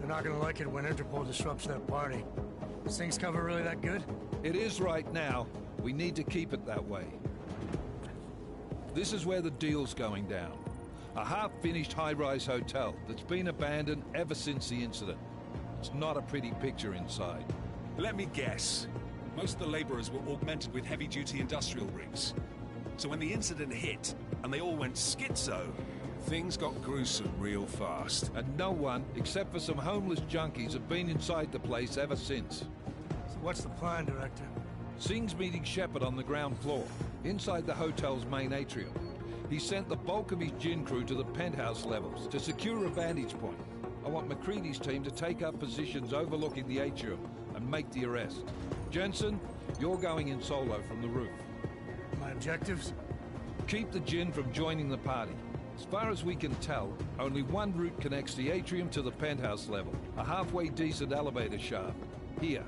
They're not gonna like it when Interpol disrupts their party. Is Singh's cover really that good? It is right now. We need to keep it that way. This is where the deal's going down. A half-finished high-rise hotel that's been abandoned ever since the incident. It's not a pretty picture inside. Let me guess. Most of the laborers were augmented with heavy-duty industrial rigs. So when the incident hit, and they all went schizo, things got gruesome real fast. And no one, except for some homeless junkies, have been inside the place ever since. So what's the plan, Director? Singh's meeting Shepard on the ground floor, inside the hotel's main atrium. He sent the bulk of his gin crew to the penthouse levels to secure a vantage point. I want McCready's team to take up positions overlooking the atrium and make the arrest. Jensen, you're going in solo from the roof. My objectives? Keep the gin from joining the party. As far as we can tell, only one route connects the atrium to the penthouse level, a halfway decent elevator shaft. Here.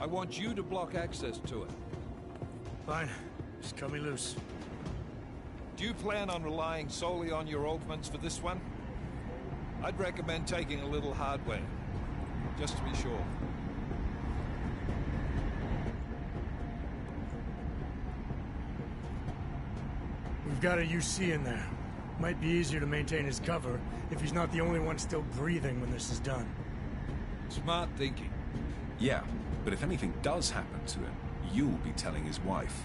I want you to block access to it. Fine. Just cut me loose. Do you plan on relying solely on your augments for this one? I'd recommend taking a little hardware, just to be sure. We've got a UC in there. Might be easier to maintain his cover if he's not the only one still breathing when this is done. Smart thinking. Yeah, but if anything does happen to him, you'll be telling his wife.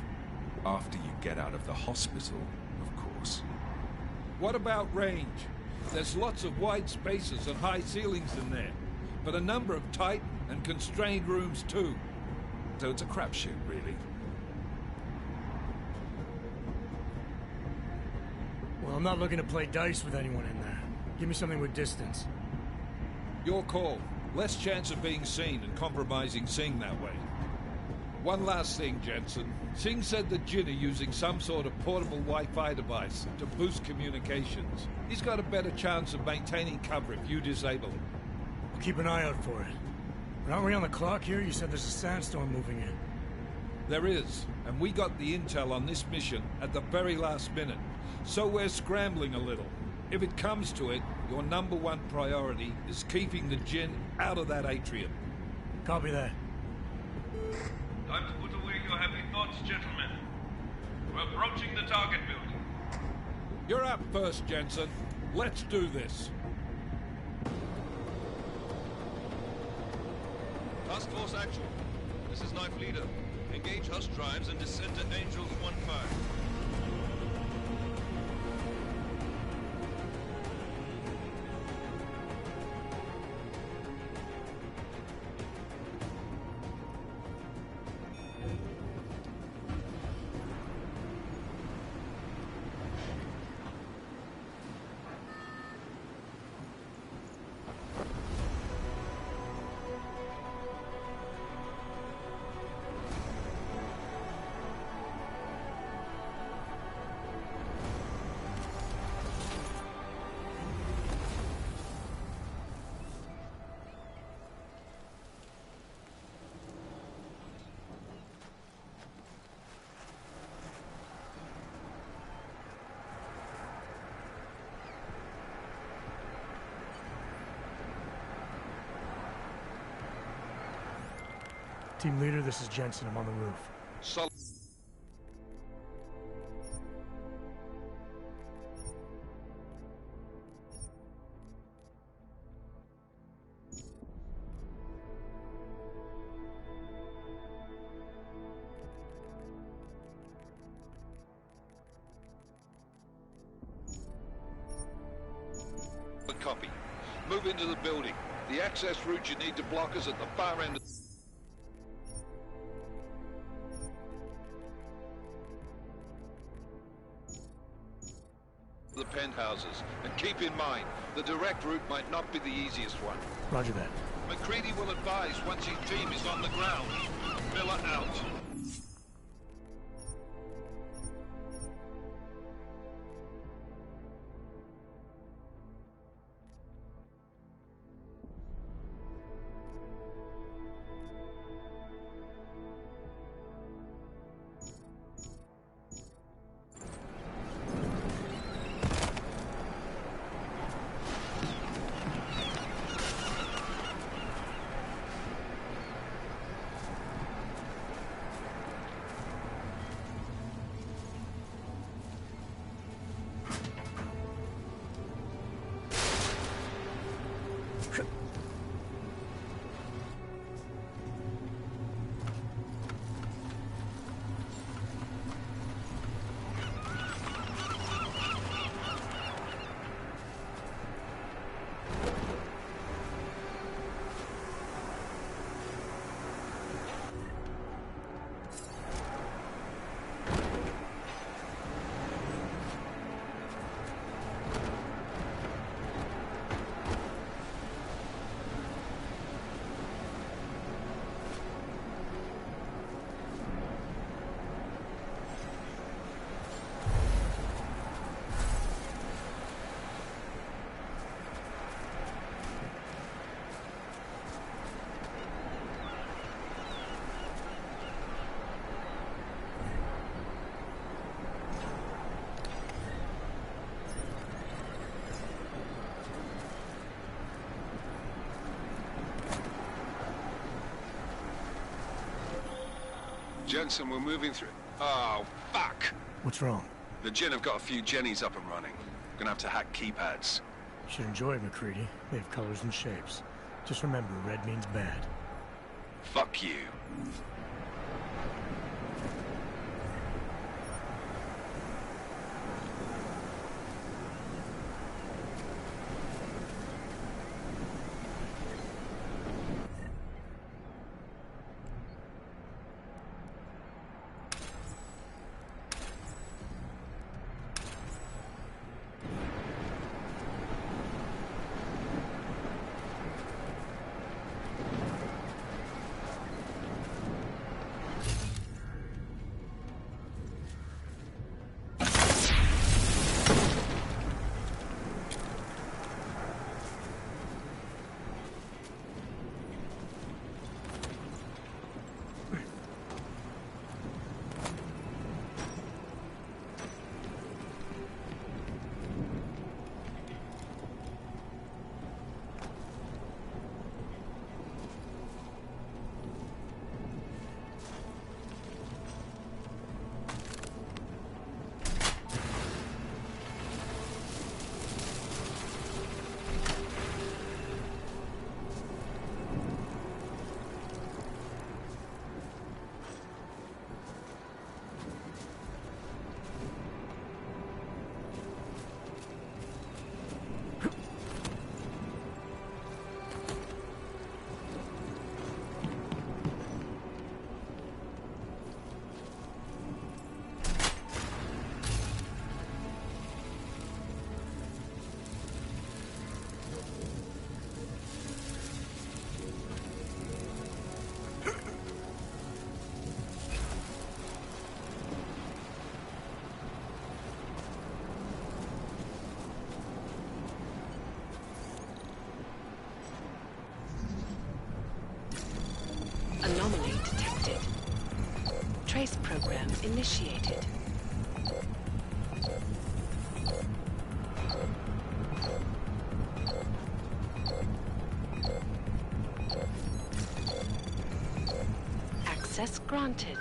After you get out of the hospital, of course. What about range? There's lots of wide spaces and high ceilings in there, but a number of tight and constrained rooms too. So it's a crapshoot, really. Well, I'm not looking to play dice with anyone in there. Give me something with distance. Your call. Less chance of being seen and compromising Singh that way. One last thing, Jensen. Singh said that Jin are using some sort of portable Wi-Fi device to boost communications. He's got a better chance of maintaining cover if you disable it. I'll keep an eye out for it. But aren't we on the clock here? You said there's a sandstorm moving in. There is, and we got the intel on this mission at the very last minute. So we're scrambling a little. If it comes to it, your #1 priority is keeping the Jinn out of that atrium. Copy that. Time to put away your heavy thoughts, gentlemen. We're approaching the target building. You're up first, Jensen. Let's do this. Task Force Action. This is Knife Leader. Engage Hush drives and descend to Angels 1-5. Team leader, this is Jensen. I'm on the roof. So copy. Move into the building. The access route you need to block is at the far end of the penthouses. And keep in mind, the direct route might not be the easiest one. Roger that. McCready will advise once his team is on the ground. Miller out. Jensen, we're moving through... Oh, fuck! What's wrong? The Jinn have got a few Jennies up and running. Gonna have to hack keypads. You should enjoy it, McCready. They have colors and shapes. Just remember, red means bad. Fuck you. Anomaly detected. Trace program initiated. Access granted.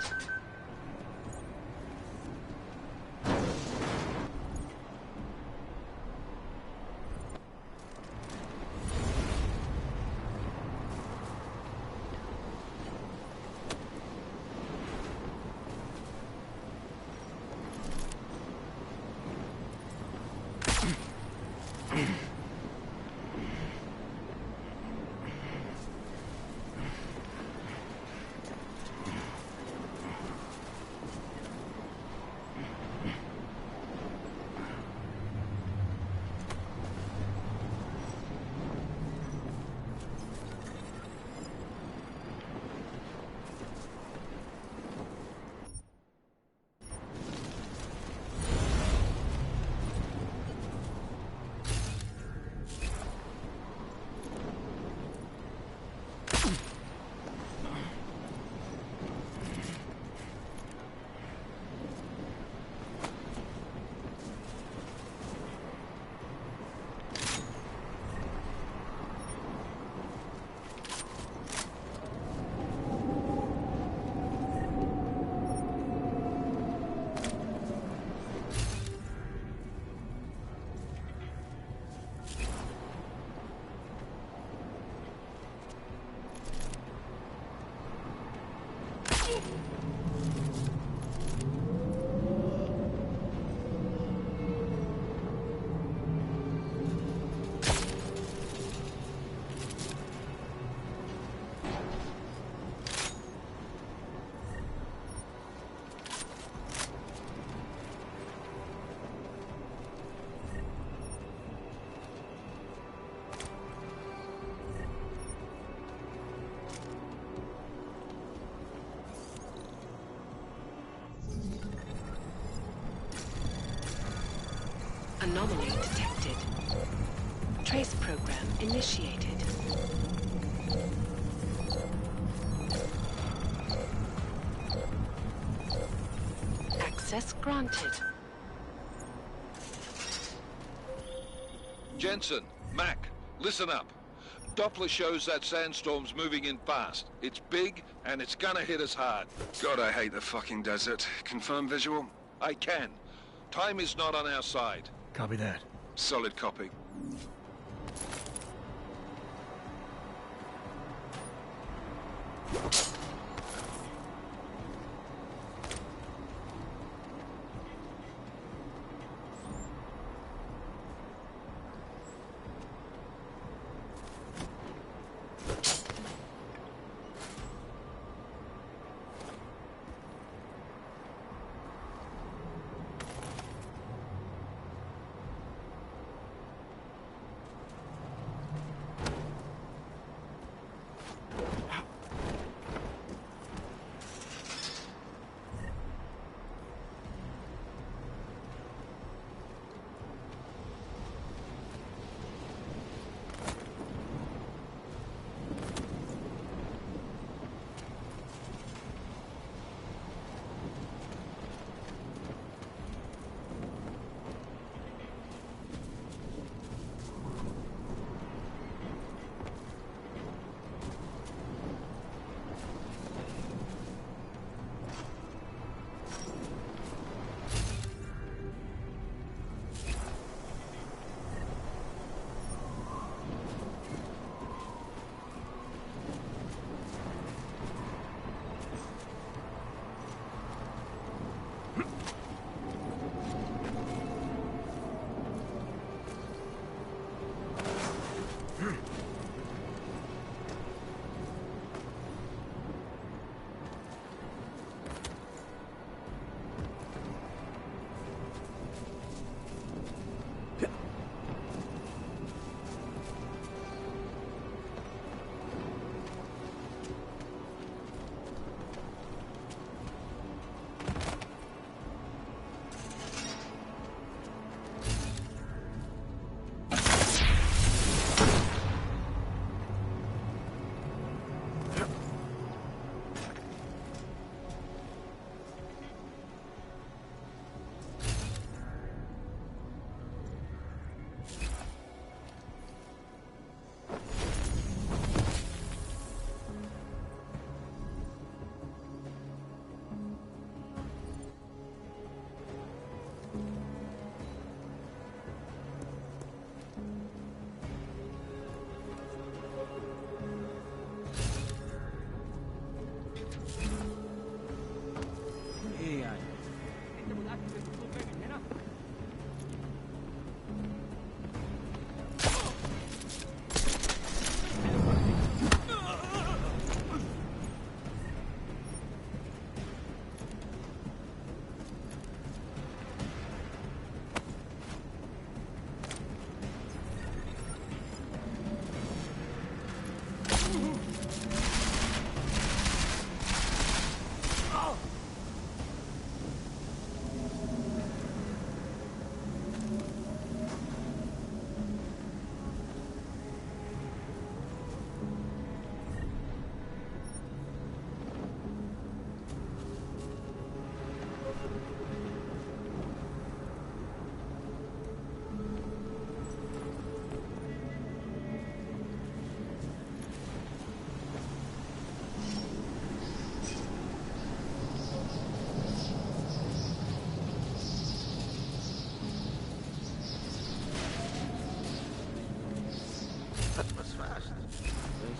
Anomaly detected. Trace program initiated. Access granted. Jensen, Mac, listen up. Doppler shows that sandstorm's moving in fast. It's big, and it's gonna hit us hard. God, I hate the fucking desert. Confirm visual? I can. Time is not on our side. Copy that. Solid copy.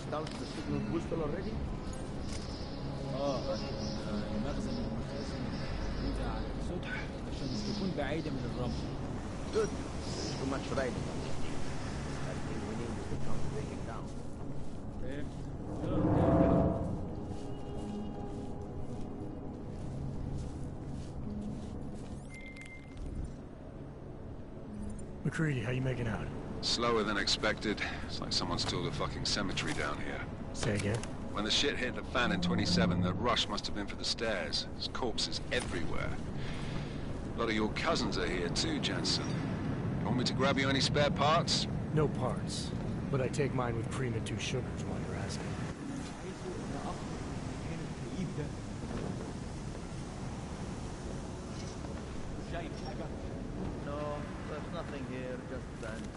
installed the signal booster already? المخزن المخزن موجودة على السطح عشان تكون بعيدة من الرمل. Good. There's too much riding on it. I think we need to come take it down. فاهم؟ McCready, how you making out? Slower than expected. It's like someone's tilled a fucking cemetery down here. Say again? When the shit hit the fan in 27, the rush must have been for the stairs. There's corpses everywhere. A lot of your cousins are here too, Jensen. You want me to grab you any spare parts? No parts. But I take mine with cream and 2 sugars while you're asking. No, there's nothing here, just sand.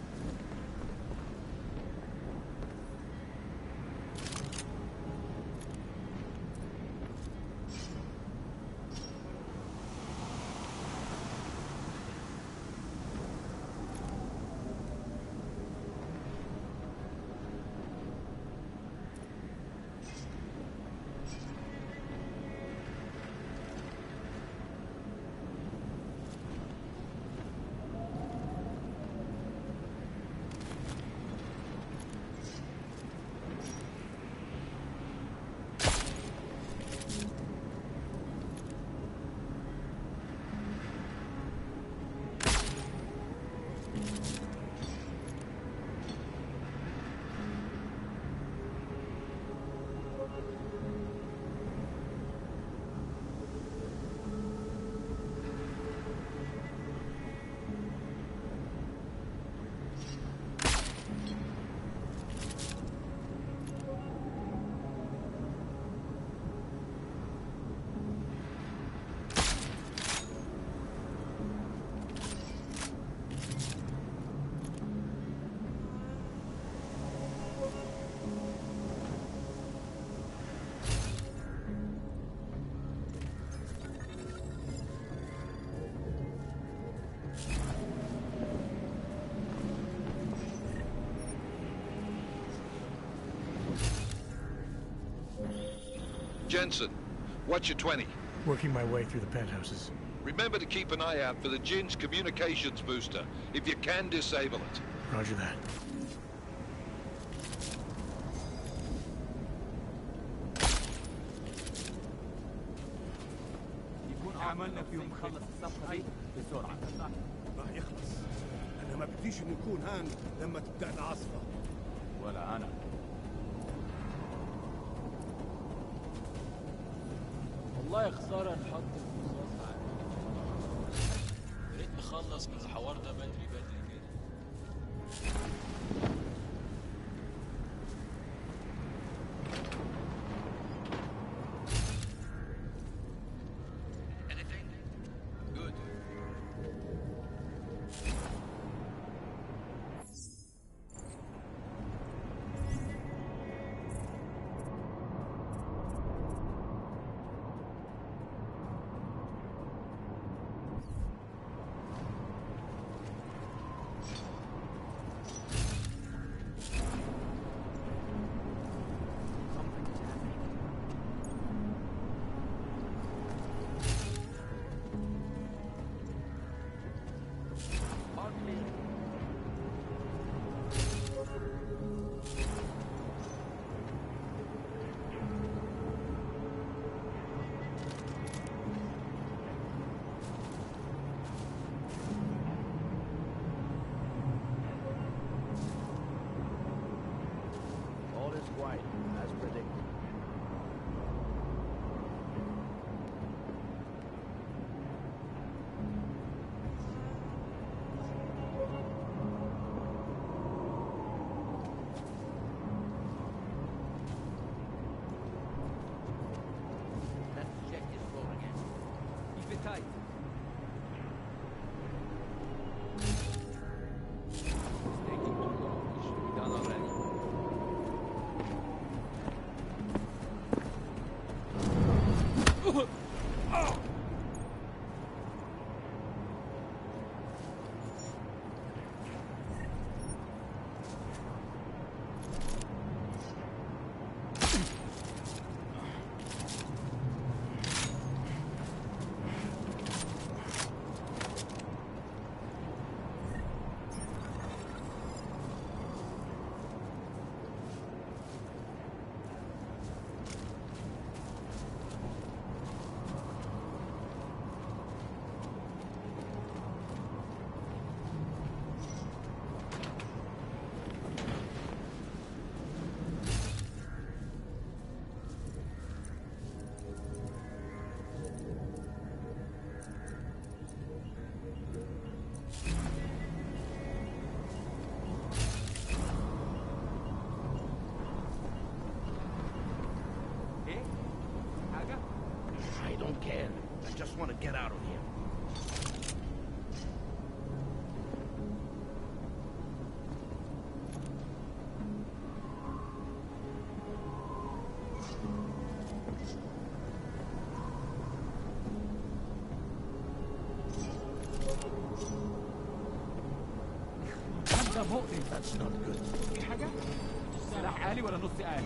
Jensen, what's your 20? Working my way through the penthouses. Remember to keep an eye out for the Jin's communications booster, if you can disable it. Roger that. يكون عملنا فيهم خلص الصفقة دي بسرعة. راح يخلص. أنا ما بديش نكون هان لما تبدأ العاصفة. ولا أنا. والله خسارة نحط الرصاص على. يا ريت نخلص من الحوار ده بدري بدري كده. All is quiet, as predicted. Let's check this floor again. Keep it tight. It's taking too long. It should be done already. I don't care. I just want to get out of here. ده مؤذي. That's not good. في حاجة؟ سلاح آلي ولا نص آلي؟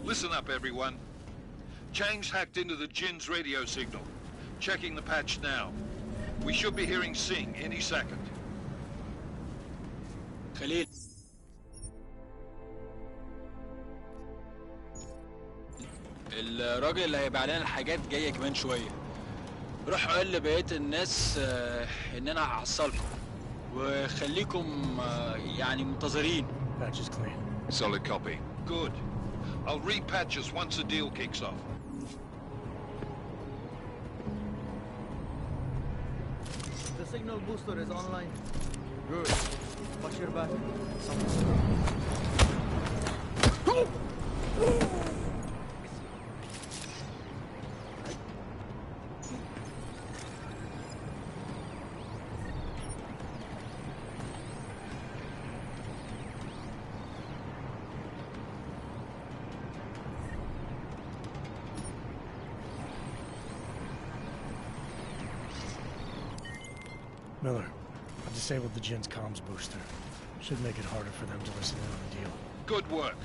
Listen up, everyone. Chang's hacked into the Jin's radio signal. Checking the patch now. We should be hearing Singh any second. خليل الراجل اللي هيبقى لنا الحاجات جايه كمان شويه. روح قول لبقيه الناس ان انا هحصلكم وخليكم يعني منتظرين. Patch is clean. Solid copy. Good. I'll repatch us once the deal kicks off. The signal booster is online. Good. Watch your back. Miller, I've disabled the Jin's comms booster. Should make it harder for them to listen in on the deal. Good work.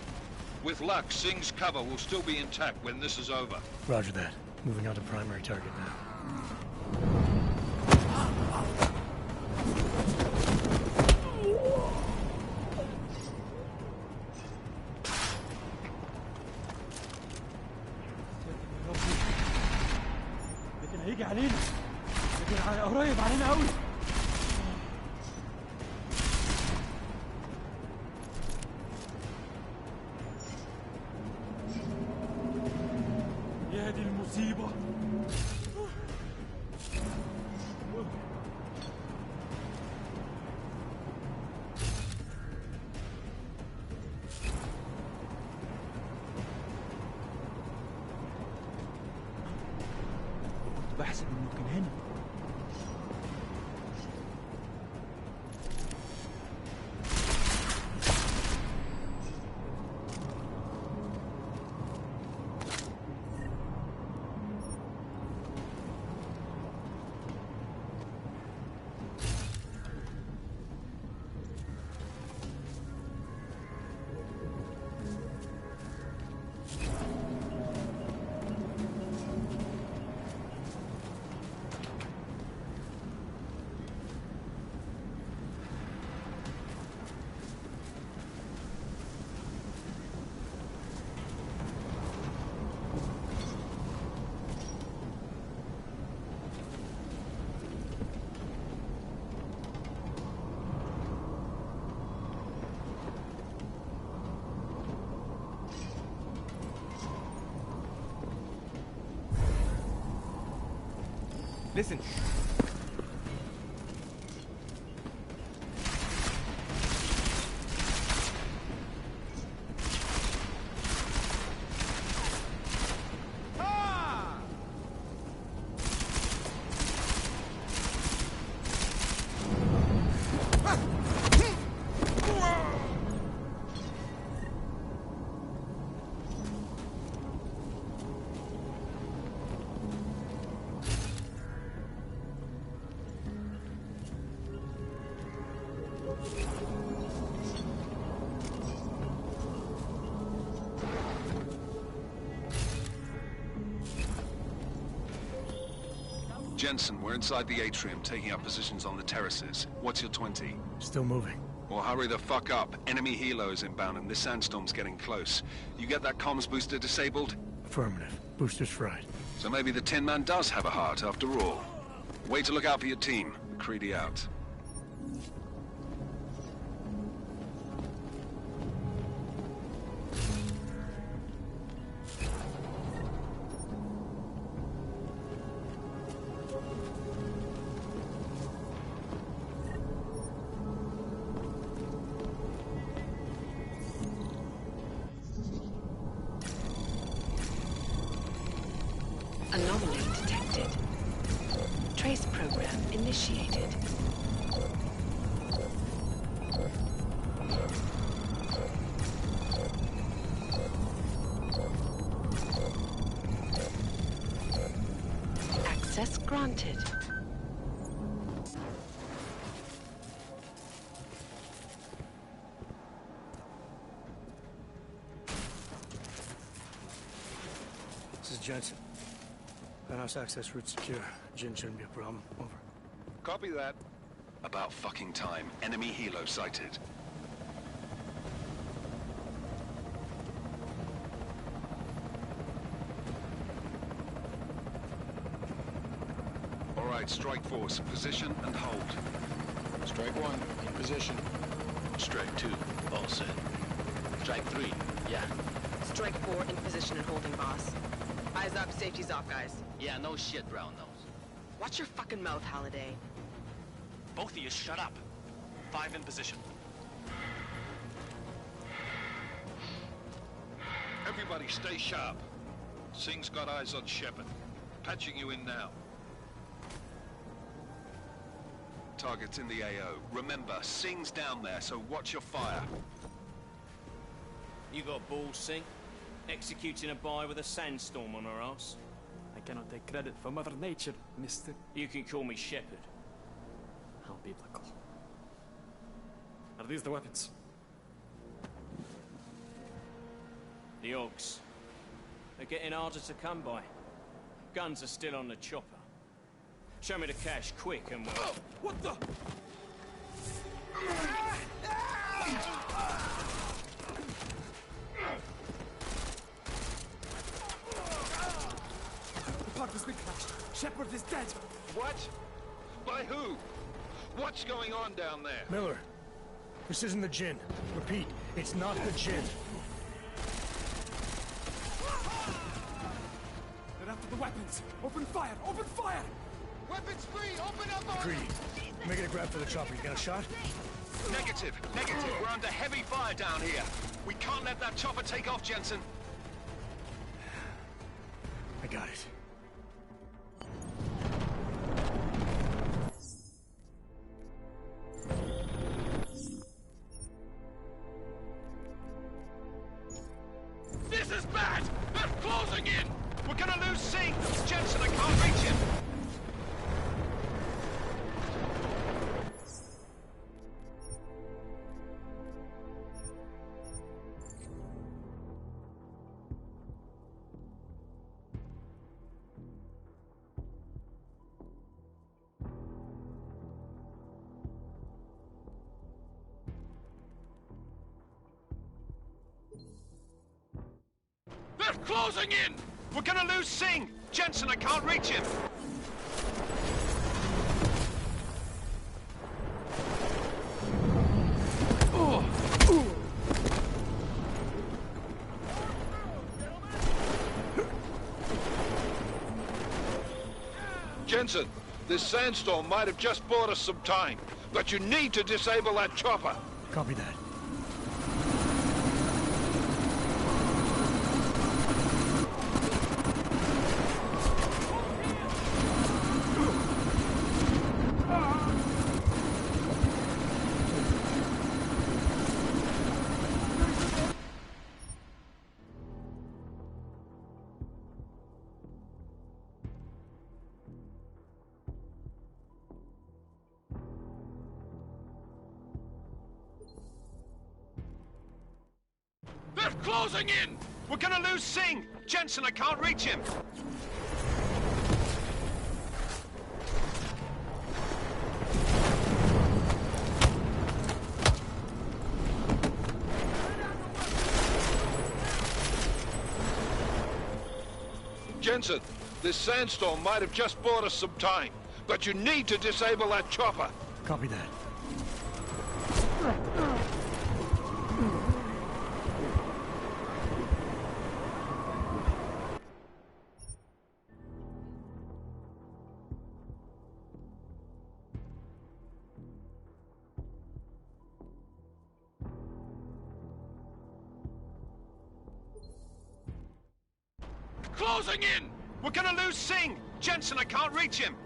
With luck, Singh's cover will still be intact when this is over. Roger that. Moving on to primary target now. لكن هيجي علينا. لكن قريب علينا قوي. يا دي المصيبة. كنت بحسب انه كان هنا. Listen. Jensen, we're inside the atrium, taking up positions on the terraces. What's your 20? Still moving. Well, hurry the fuck up. Enemy helos inbound and this sandstorm's getting close. You get that comms booster disabled? Affirmative. Booster's fried. So maybe the Tin Man does have a heart after all. Way to look out for your team. McCready out. Anomaly detected. Trace program initiated. Access granted. Jensen. Penthouse access route secure. Jin shouldn't be a problem. Over. Copy that. About fucking time. Enemy helo sighted. All right, strike force. Position and hold. Strike 1, in position. Strike 2, all set. Strike 3, yeah. Strike 4 in position and holding, boss. Eyes up, safety's off, guys. Yeah, no shit, brown nose. Watch your fucking mouth, Halliday. Both of you shut up. 5 in position. Everybody stay sharp. Singh's got eyes on Shepard. Patching you in now. Target's in the AO. Remember, Singh's down there, so watch your fire. You got balls, Singh? Executing a buy with a sandstorm on her ass? I cannot take credit for Mother Nature, mister. You can call me Shepard. How biblical. Are these the weapons? The Ogs. They're getting harder to come by. Guns are still on the chopper. Show me the cash, quick, and we'll... Oh, what the? The park has been crashed. Shepard is dead. What? By who? What's going on down there? Miller, this isn't the Jinn. Repeat, it's not the Jinn. They're after the weapons. Open fire! Open fire! Weapons free! Open up on... Greedy, making a grab for the chopper. You got a shot? Negative. Negative. We're under heavy fire down here. We can't let that chopper take off, Jensen. I got it. This is bad! They're closing in! We're gonna lose Singh! Jensen, I can't reach him! They're closing in! We're gonna lose Singh! Jensen, I can't reach him! Jensen, this sandstorm might have just bought us some time, but you need to disable that chopper. Copy that. They're closing in! We're gonna lose Singh! Jensen, I can't reach him! Jensen, this sandstorm might have just bought us some time, but you need to disable that chopper. Copy that. Closing in! We're gonna lose Singh! Jensen, I can't reach him!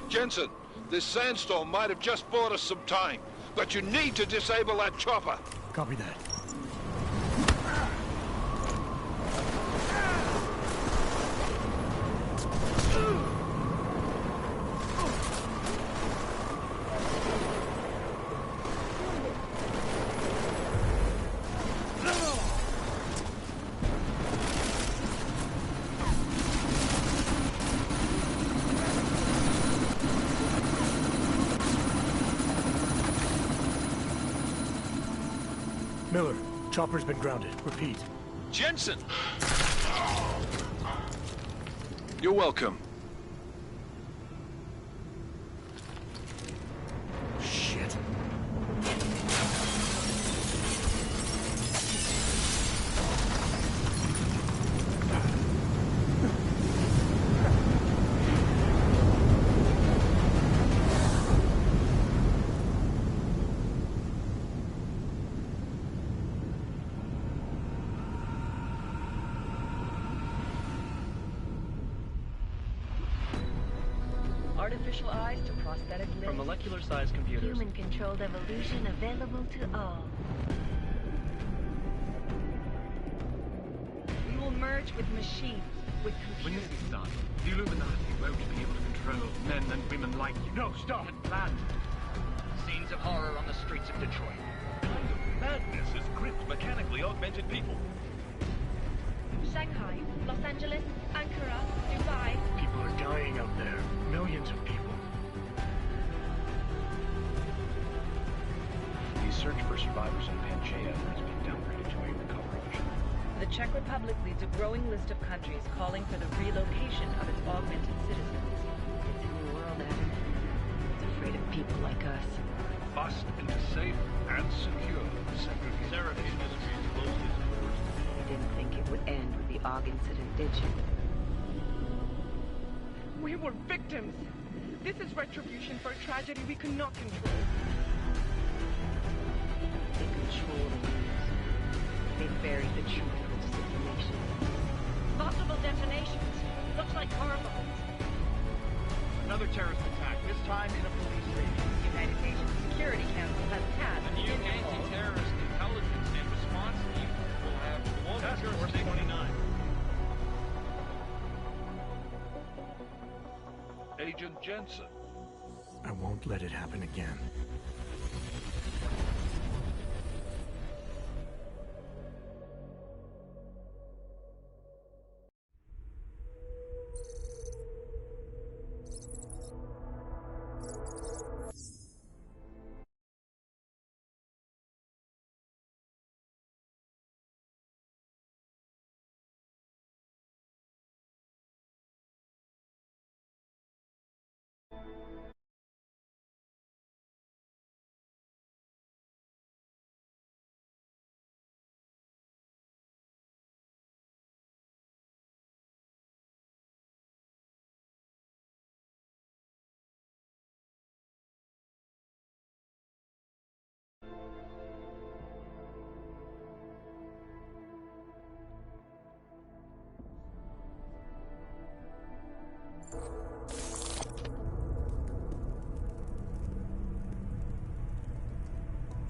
Jensen, this sandstorm might have just bought us some time, but you need to disable that chopper. Copy that. Miller, chopper's been grounded. Repeat. Jensen! You're welcome. Shit. Artificial eyes to prosthetic limbs. From molecular-sized computers. Human-controlled evolution available to all. We will merge with machines, with When computers. this is done, the Illuminati won't be able to control men and women like you. No, stop! Land! Scenes of horror on the streets of Detroit. Kind of madness has gripped mechanically augmented people. Shanghai, Los Angeles, Ankara, Dubai. People are dying out there. Millions of people. The search for survivors in Panchaea has been downgraded to a recovery mission. The Czech Republic leads a growing list of countries calling for the relocation of its augmented citizens. It's a new world, Adam. It's afraid of people like us. Bust into safe and secure segregated industries closely to the You didn't think it would end with the AUG incident, did you? We were victims. This is retribution for a tragedy we could not control. They control the news. They buried the truth with disinformation. Possible detonations. Looks like hormones. Another terrorist attack, this time in a police station. The United Nations Security Council has tasked The new anti-terrorist intelligence and response team will have global jurisdiction. 29. Agent Jensen. I won't let it happen again.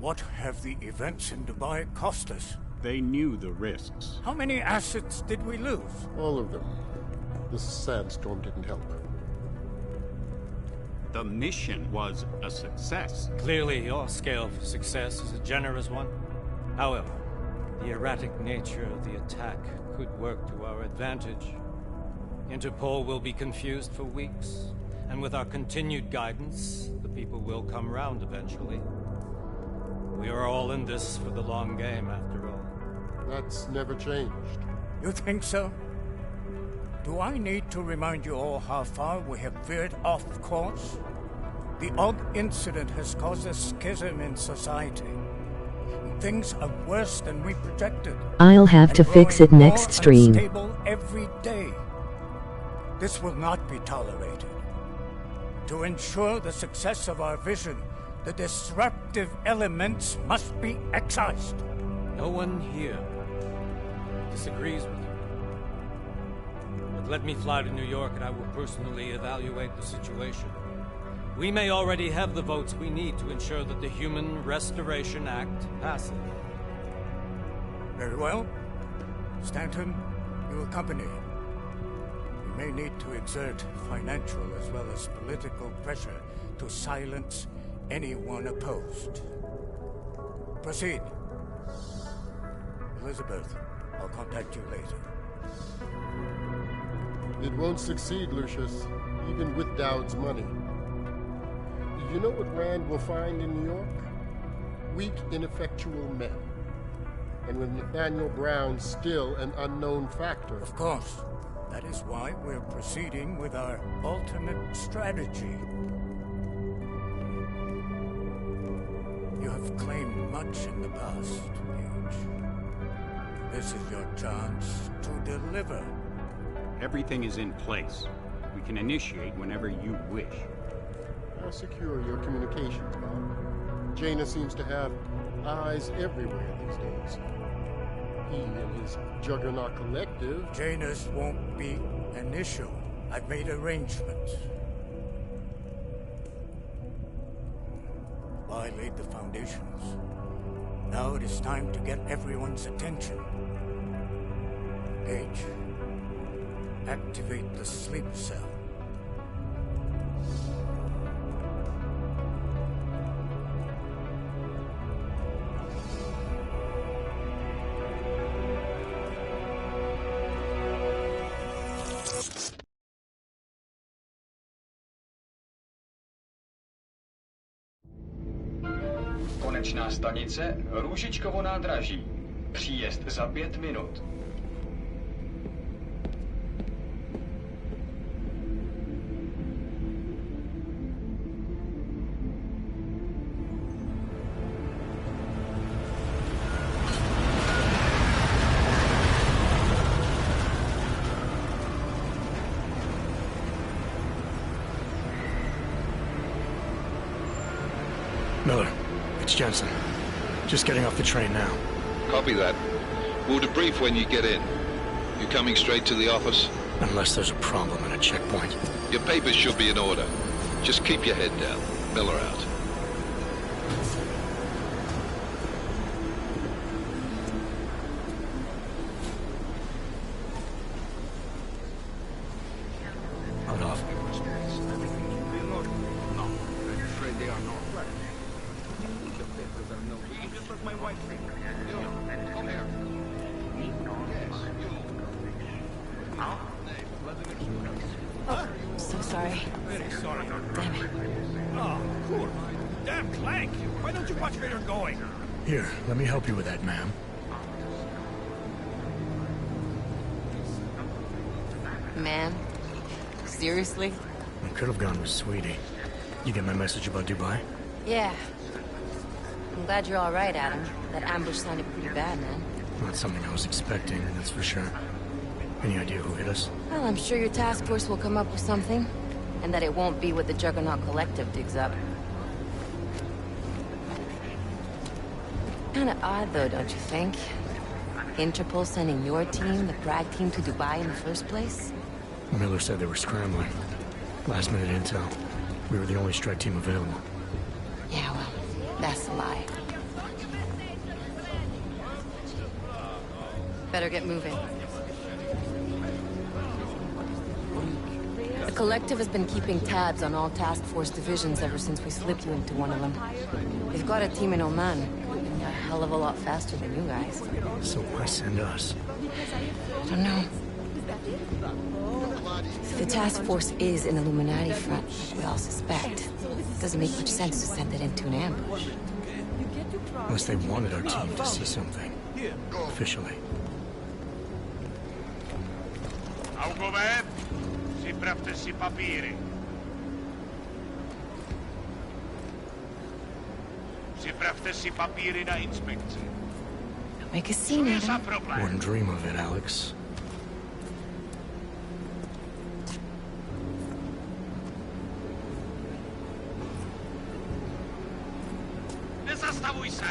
What have the events in Dubai cost us? They knew the risks. How many assets did we lose? All of them. This sandstorm didn't help. The mission was a success. Clearly, your scale for success is a generous one. However, the erratic nature of the attack could work to our advantage. Interpol will be confused for weeks, and with our continued guidance, the people will come round eventually. We are all in this for the long game, after all. That's never changed. You think so? Do I need to remind you all how far we have veered off course? The AUG incident has caused a schism in society. Things are worse than we projected. I'll have to fix it next stream. Unstable every day. This will not be tolerated. To ensure the success of our vision, the disruptive elements must be excised. No one here disagrees with you. But let me fly to New York and I will personally evaluate the situation. We may already have the votes we need to ensure that the Human Restoration Act passes. Very well. Stanton, you accompany. We may need to exert financial as well as political pressure to silence anyone opposed. Proceed. Elizabeth, I'll contact you later. It won't succeed, Lucius, even with Dowd's money. You know what Rand will find in New York? Weak, ineffectual men. and with Nathaniel Brown still an unknown factor. Of course. That is why we're proceeding with our alternate strategy. You have claimed much in the past, Gage. This is your chance to deliver. Everything is in place. We can initiate whenever you wish. How secure your communications, Bob? Jaina seems to have eyes everywhere these days. He and his Juggernaut Collective... Janus won't be an issue. I've made arrangements. I laid the foundations. Now it is time to get everyone's attention. Gage, activate the sleep cell. Konečná stanice Růžičkovo nádraží. Příjezd za 5 minut. Miller, it's Jensen. Just getting off the train now. Copy that. We'll debrief when you get in. You coming straight to the office? Unless there's a problem at a checkpoint. Your papers should be in order. Just keep your head down. Miller out. Hold off. No, I'm afraid they are not. Just let my wife think. Come here. Oh, so sorry. Very sorry. Damn it. Oh, cool. Damn Clank! Why don't you watch where you're going? Here, let me help you with that, ma'am. Man? Seriously? I could have gone with Sweetie. You get my message about Dubai? Yeah. I'm glad you're all right, Adam. That ambush sounded pretty bad, man. Not something I was expecting, that's for sure. Any idea who hit us? Well, I'm sure your task force will come up with something. And that it won't be what the Juggernaut Collective digs up. Kinda odd, though, don't you think? Interpol sending your team, the Bragg team, to Dubai in the first place? Miller said they were scrambling. Last-minute intel. We were the only strike team available. Yeah, well, that's a lie. Better get moving. The Collective has been keeping tabs on all task force divisions ever since we slipped you into one of them. They've got a team in Oman. Could have been a hell of a lot faster than you guys. So why send us? I don't know. If the task force is an Illuminati front, like we all suspect, it doesn't make much sense to send it into an ambush. Unless they wanted our team to see something. Officially. Augover, připravte si papíry. Připravte si papíry na inspekci. Don't make a scene, Adam. Wouldn't dream of it, Alex. Nezastavuj se!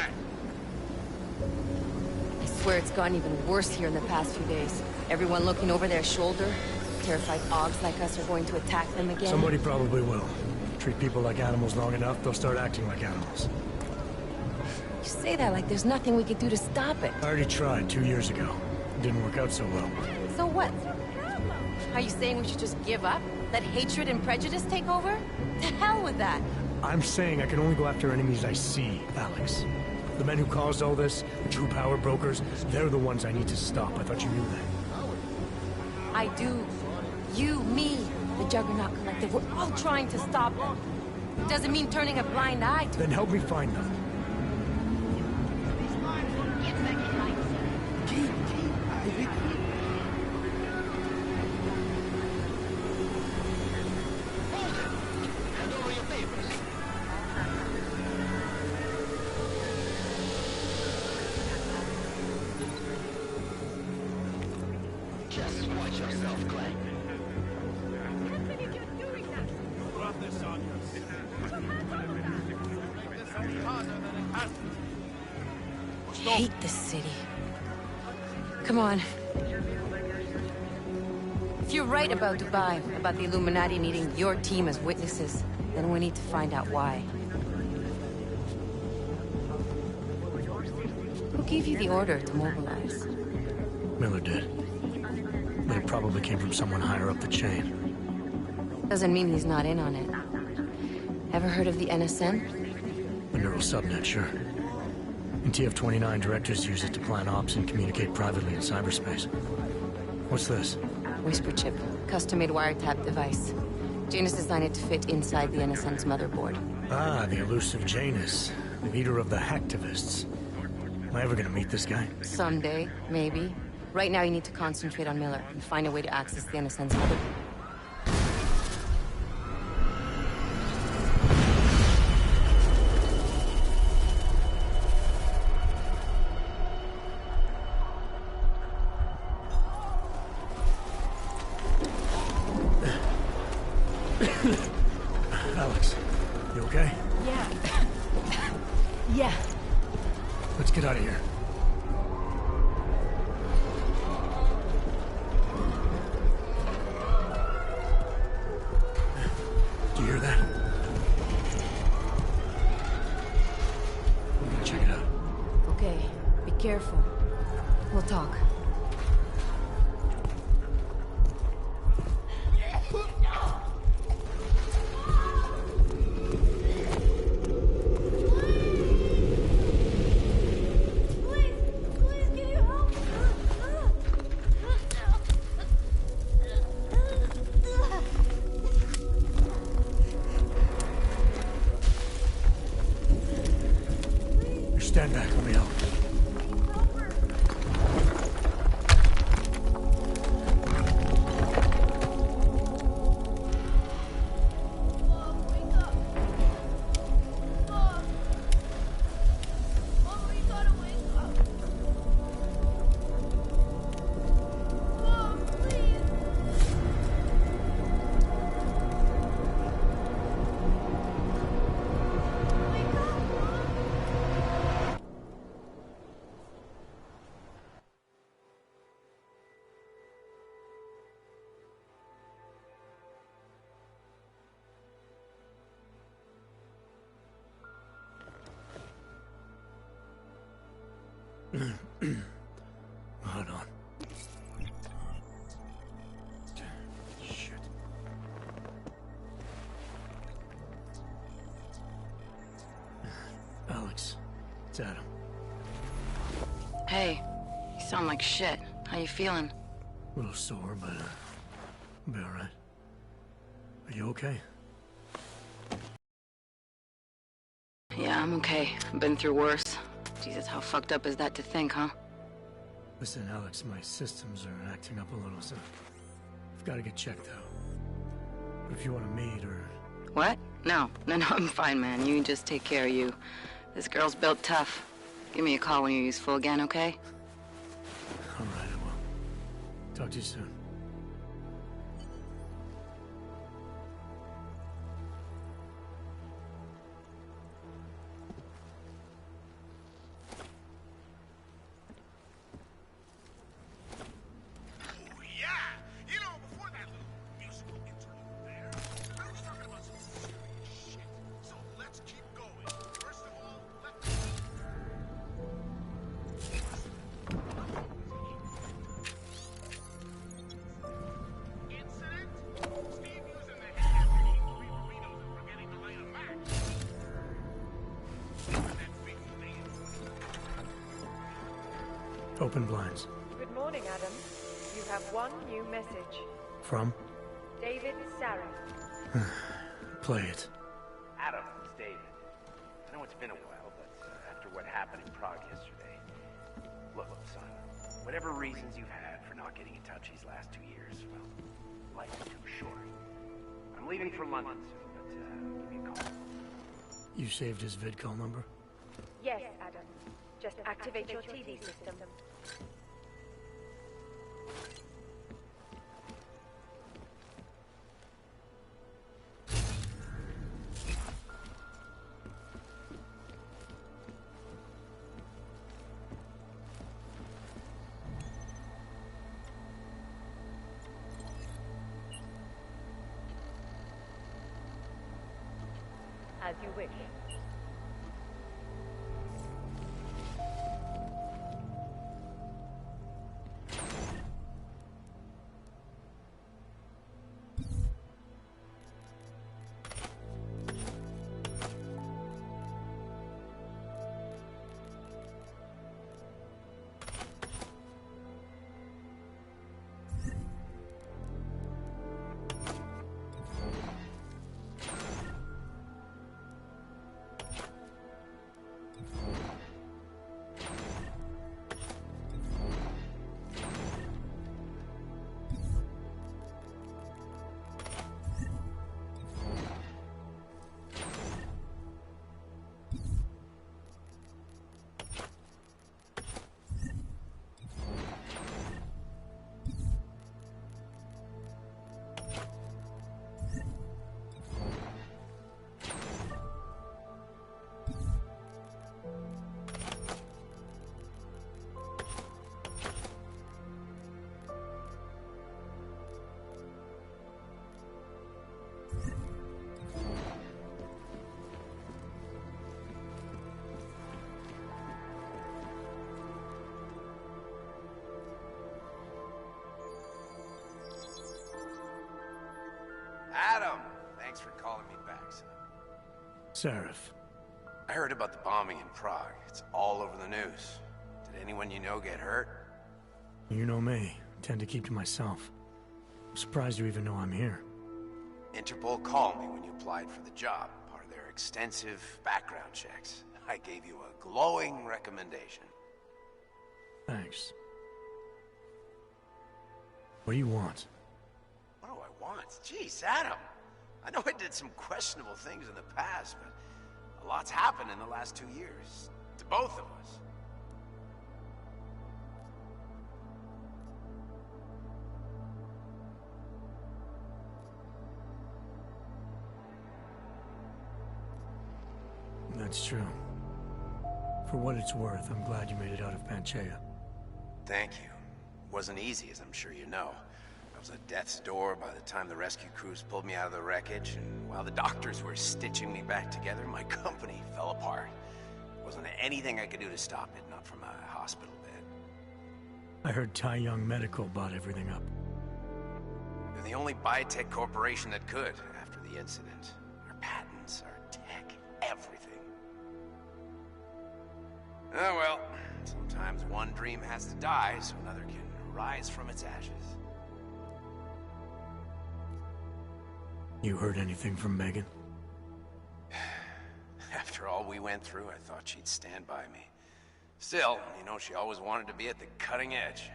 I swear it's gotten even worse here in the past few days. Everyone looking over their shoulder. Terrified Augs like us are going to attack them again. Somebody probably will. Treat people like animals long enough, they'll start acting like animals. You say that like there's nothing we could do to stop it. I already tried 2 years ago. It didn't work out so well. So what? Are you saying we should just give up? Let hatred and prejudice take over? To hell with that! I'm saying I can only go after enemies I see, Alex. The men who caused all this, the true power brokers, they're the ones I need to stop. I thought you knew that. I do. You, me, the Juggernaut Collective, we're all trying to stop them. Doesn't mean turning a blind eye to Then help me find them. I hate this city. Come on. If you're right about Dubai, about the Illuminati needing your team as witnesses, then we need to find out why. Who gave you the order to mobilize? Miller did. But it probably came from someone higher up the chain. Doesn't mean he's not in on it. Ever heard of the NSN? The neural subnet, sure. And TF-29 directors use it to plan ops and communicate privately in cyberspace. What's this? Whisper chip. Custom-made wiretap device. Janus designed it to fit inside the NSN's motherboard. Ah, the elusive Janus. The leader of the hacktivists. Am I ever gonna meet this guy? Someday, maybe. Right now you need to concentrate on Miller and find a way to access the NSN's motherboard. Alex, you okay? Yeah. Yeah. Let's get out of here. Do you hear that? Check it out. Okay, be careful. We'll talk. Stand back, let me help. Hold on. Shit. Alex, it's Adam. Hey, you sound like shit. How you feeling? A little sore, but I'll be alright. Are you okay? Yeah, I'm okay. I've been through worse. Jesus, how fucked up is that to think, huh? Listen, Alex, my systems are acting up a little, so I've got to get checked out. But if you want to meet or... What? No, I'm fine, man. You just take care of you. This girl's built tough. Give me a call when you're useful again, okay? All right, I will. Talk to you soon. Open blinds. Good morning, Adam. You have one new message. From? David Sarah. Play it. Adam, it's David. I know it's been a while, but after what happened in Prague yesterday... Look, son, whatever reasons you've had for not getting in touch these last 2 years, well, life's too short. I'm leaving for London soon, but give me a call. You saved his vidcall number? Yes, Adam. Just activate your TV system. As you wish. Adam! Thanks for calling me back, son. Seraph. I heard about the bombing in Prague. It's all over the news. Did anyone you know get hurt? You know me. I tend to keep to myself. I'm surprised you even know I'm here. Interpol called me when you applied for the job, part of their extensive background checks. I gave you a glowing recommendation. Thanks. What do you want? What do I want? Jeez, Adam. I know I did some questionable things in the past, but a lot's happened in the last 2 years. To both of us. That's true. For what it's worth, I'm glad you made it out of Panchaea. Thank you. Wasn't easy, as I'm sure you know. I was at death's door by the time the rescue crews pulled me out of the wreckage, and while the doctors were stitching me back together, my company fell apart. Wasn't anything I could do to stop it, not from a hospital bed. I heard Tai Young Medical bought everything up. They're the only biotech corporation that could, after the incident. Our patents, our tech, everything. Oh well, sometimes one dream has to die so another can rise from its ashes. You heard anything from Megan? After all we went through, I thought she'd stand by me. Still, you know, she always wanted to be at the cutting edge.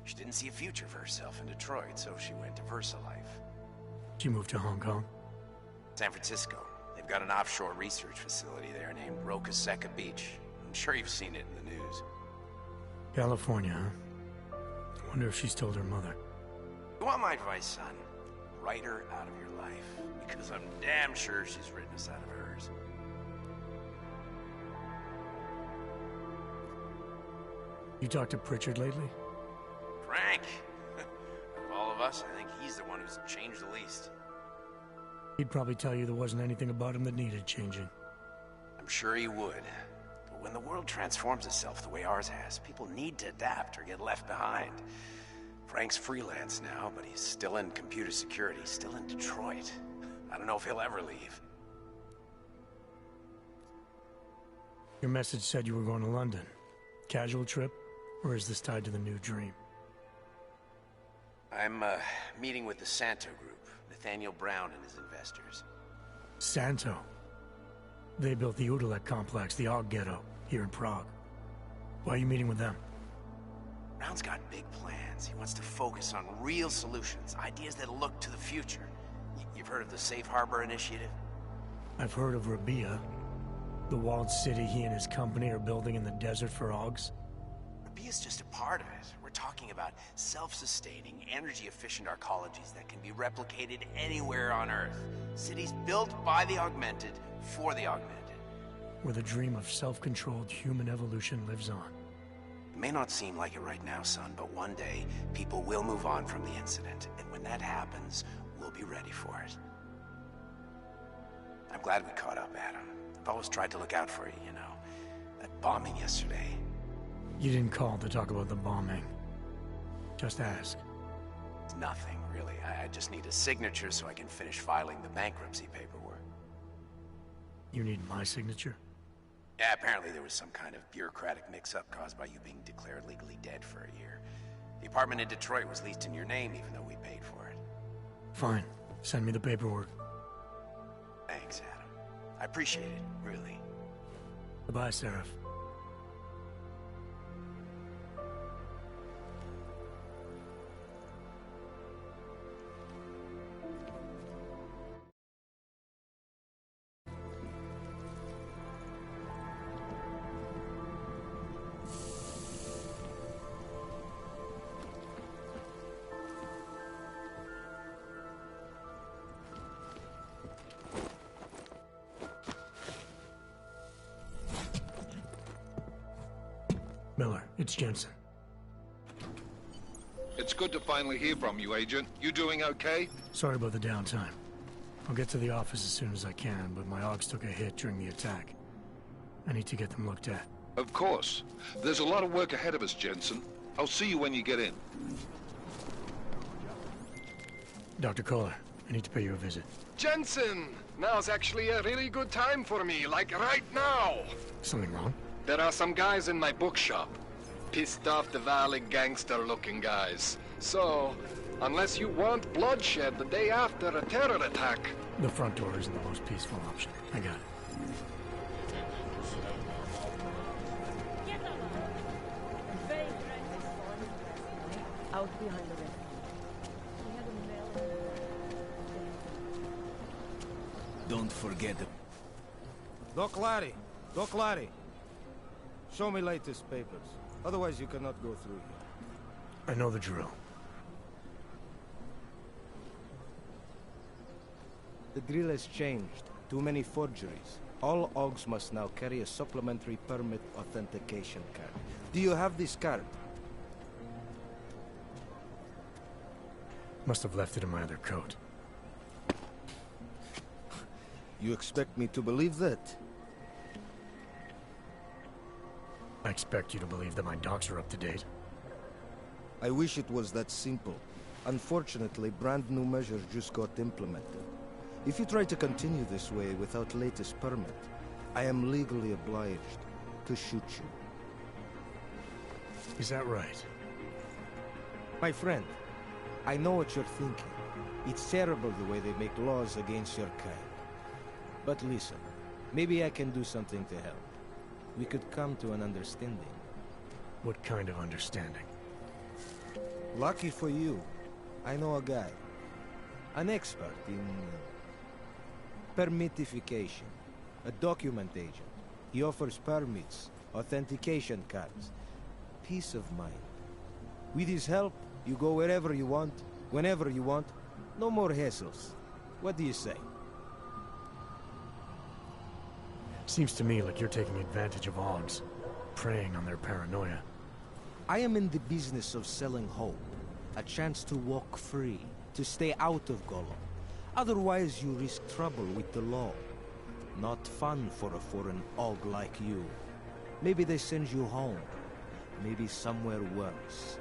She didn't see a future for herself in Detroit, so she went to VersaLife. She moved to Hong Kong? San Francisco. They've got an offshore research facility there named Roca Seca Beach. I'm sure you've seen it in the news. California, huh? I wonder if she's told her mother. You want my advice, son? Write her out of your life. Because I'm damn sure she's written us out of hers. You talked to Pritchard lately? Frank! Of all of us, I think he's the one who's changed the least. He'd probably tell you there wasn't anything about him that needed changing. I'm sure he would. But when the world transforms itself the way ours has, people need to adapt or get left behind. Frank's freelance now, but he's still in computer security, still in Detroit. I don't know if he'll ever leave. Your message said you were going to London. Casual trip? Or is this tied to the new dream? I'm, meeting with the Santo Group, Nathaniel Brown and his investors. Santo? They built the Udalek complex, the Og Ghetto, here in Prague. Why are you meeting with them? Brown's got big plans. He wants to focus on real solutions, ideas that look to the future. You've heard of the Safe Harbor Initiative? I've heard of Rabia, the walled city he and his company are building in the desert for Augs. Rabia's just a part of it. We're talking about self-sustaining, energy-efficient arcologies that can be replicated anywhere on Earth. Cities built by the augmented, for the augmented. Where the dream of self-controlled human evolution lives on. It may not seem like it right now, son, but one day, people will move on from the incident, and when that happens, we'll be ready for it. I'm glad we caught up, Adam. I've always tried to look out for you, you know. That bombing yesterday. You didn't call to talk about the bombing. Just ask. It's nothing, really. I just need a signature so I can finish filing the bankruptcy paperwork. You need my signature? Yeah, apparently there was some kind of bureaucratic mix-up caused by you being declared legally dead for a year. The apartment in Detroit was leased in your name even though we paid for it. Fine. Send me the paperwork. Thanks, Adam. I appreciate it, really. Goodbye, Seraph. Miller, it's Jensen. It's good to finally hear from you, Agent. You doing okay? Sorry about the downtime. I'll get to the office as soon as I can, but my Augs took a hit during the attack. I need to get them looked at. Of course. There's a lot of work ahead of us, Jensen. I'll see you when you get in. Dr. Kohler, I need to pay you a visit. Jensen! Now's actually a really good time for me, like right now! Something wrong? There are some guys in my bookshop. Pissed off the Valley gangster-looking guys. So, unless you want bloodshed the day after a terror attack... The front door isn't the most peaceful option. I got it. Out behind the red. Don't forget it. Doc Larry! Doc Larry! Show me latest papers. Otherwise you cannot go through here. I know the drill. The drill has changed. Too many forgeries. All Augs must now carry a supplementary permit authentication card. Do you have this card? Must have left it in my other coat. You expect me to believe that? I expect you to believe that my docs are up to date. I wish it was that simple. Unfortunately, brand new measures just got implemented. If you try to continue this way without latest permit, I am legally obliged to shoot you. Is that right? My friend, I know what you're thinking. It's terrible the way they make laws against your kind. But listen, maybe I can do something to help. We could come to an understanding. What kind of understanding? Lucky for you, I know a guy. An expert in permitification. A document agent. He offers permits, authentication cards. Peace of mind. With his help, you go wherever you want, whenever you want. No more hassles. What do you say? Seems to me like you're taking advantage of Augs, preying on their paranoia. I am in the business of selling hope. A chance to walk free, to stay out of Gollum. Otherwise you risk trouble with the law. Not fun for a foreign Aug like you. Maybe they send you home. Maybe somewhere worse.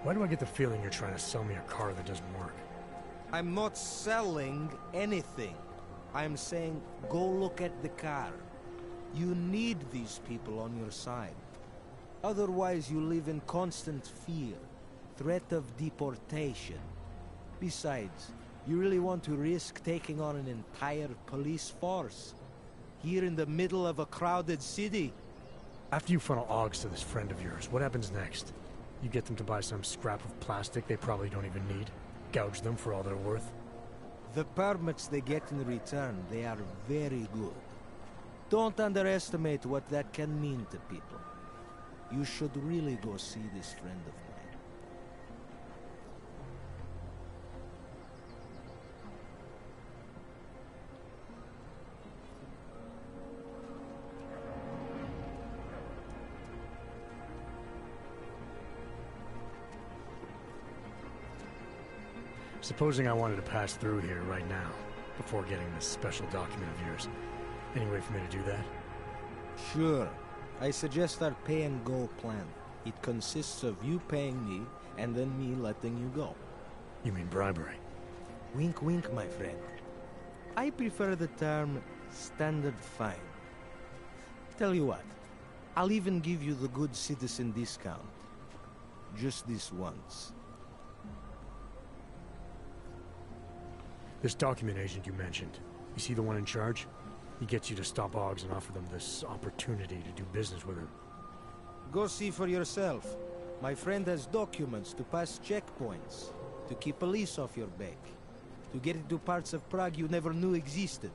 Why do I get the feeling you're trying to sell me a car that doesn't work? I'm not selling anything. I'm saying, go look at the car. You need these people on your side. Otherwise you live in constant fear, threat of deportation. Besides, you really want to risk taking on an entire police force? Here in the middle of a crowded city? After you funnel Augs to this friend of yours, what happens next? You get them to buy some scrap of plastic they probably don't even need? Gouge them for all they're worth? The permits they get in return, they are very good. Don't underestimate what that can mean to people. You should really go see this friend of mine. Supposing I wanted to pass through here right now, before getting this special document of yours. Any way for me to do that? Sure. I suggest our pay-and-go plan. It consists of you paying me, and then me letting you go. You mean bribery? Wink, wink, my friend. I prefer the term standard fine. Tell you what, I'll even give you the good citizen discount. Just this once. This document agent you mentioned, is he the one in charge? He gets you to stop Oggs and offer them this opportunity to do business with him. Go see for yourself. My friend has documents to pass checkpoints, to keep police off your back, to get into parts of Prague you never knew existed.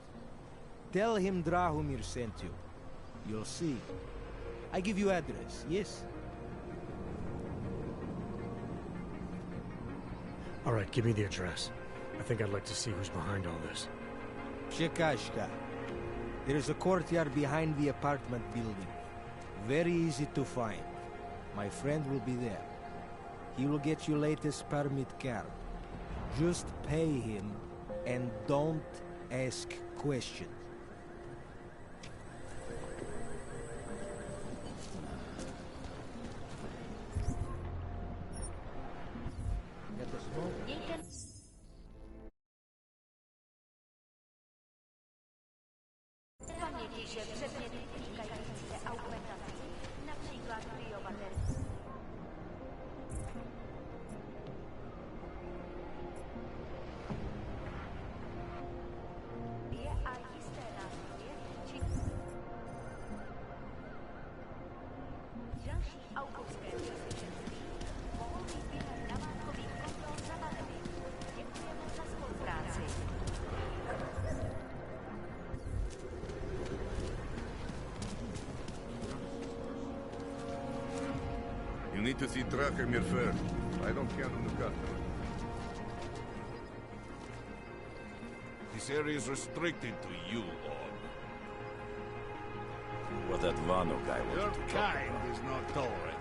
Tell him Drahomir sent you. You'll see. I give you address, yes? All right, give me the address. I think I'd like to see who's behind all this. Chekashka. There's a courtyard behind the apartment building. Very easy to find. My friend will be there. He will get you latest permit card. Just pay him and don't ask questions. Get the smoke? You need to see Drahomir first. I don't count on the customer. This area is restricted to you, Og. What that Vano guy was Your to talk kind about. is not tolerated.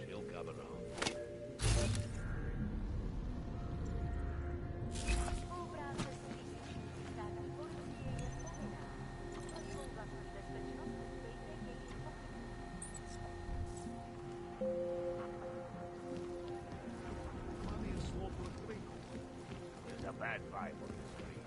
She'll come around. There's a bad vibe on the street.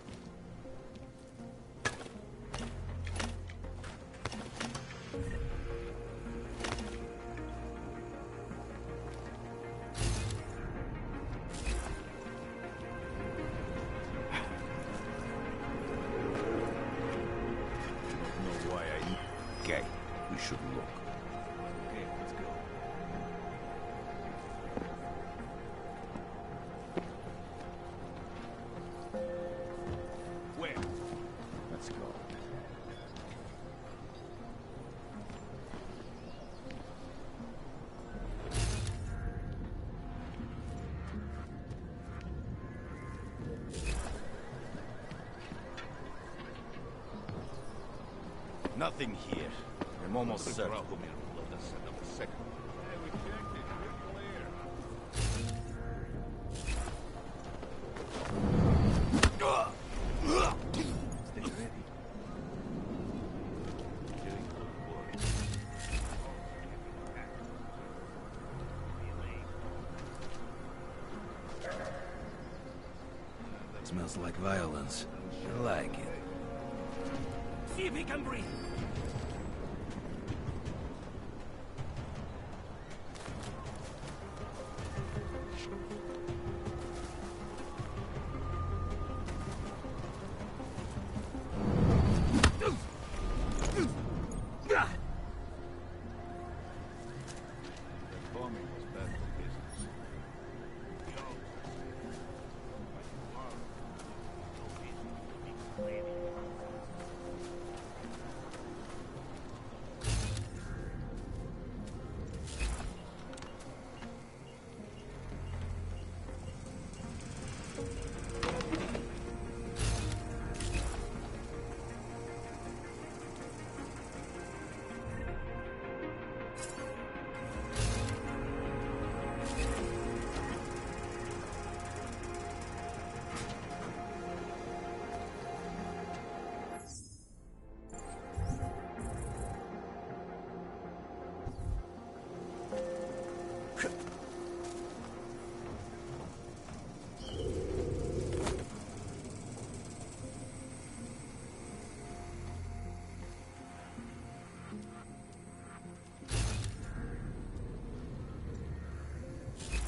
Know why I... Okay, we should look. Okay, let's go. Where? Let's go. Nothing here. I'm almost certain. Drahomir will let us set up a second. Hey, we checked it. We're clear. Stay ready. Doing good work. Smells like violence. I like it. See if he can breathe. That bombing was bad for business.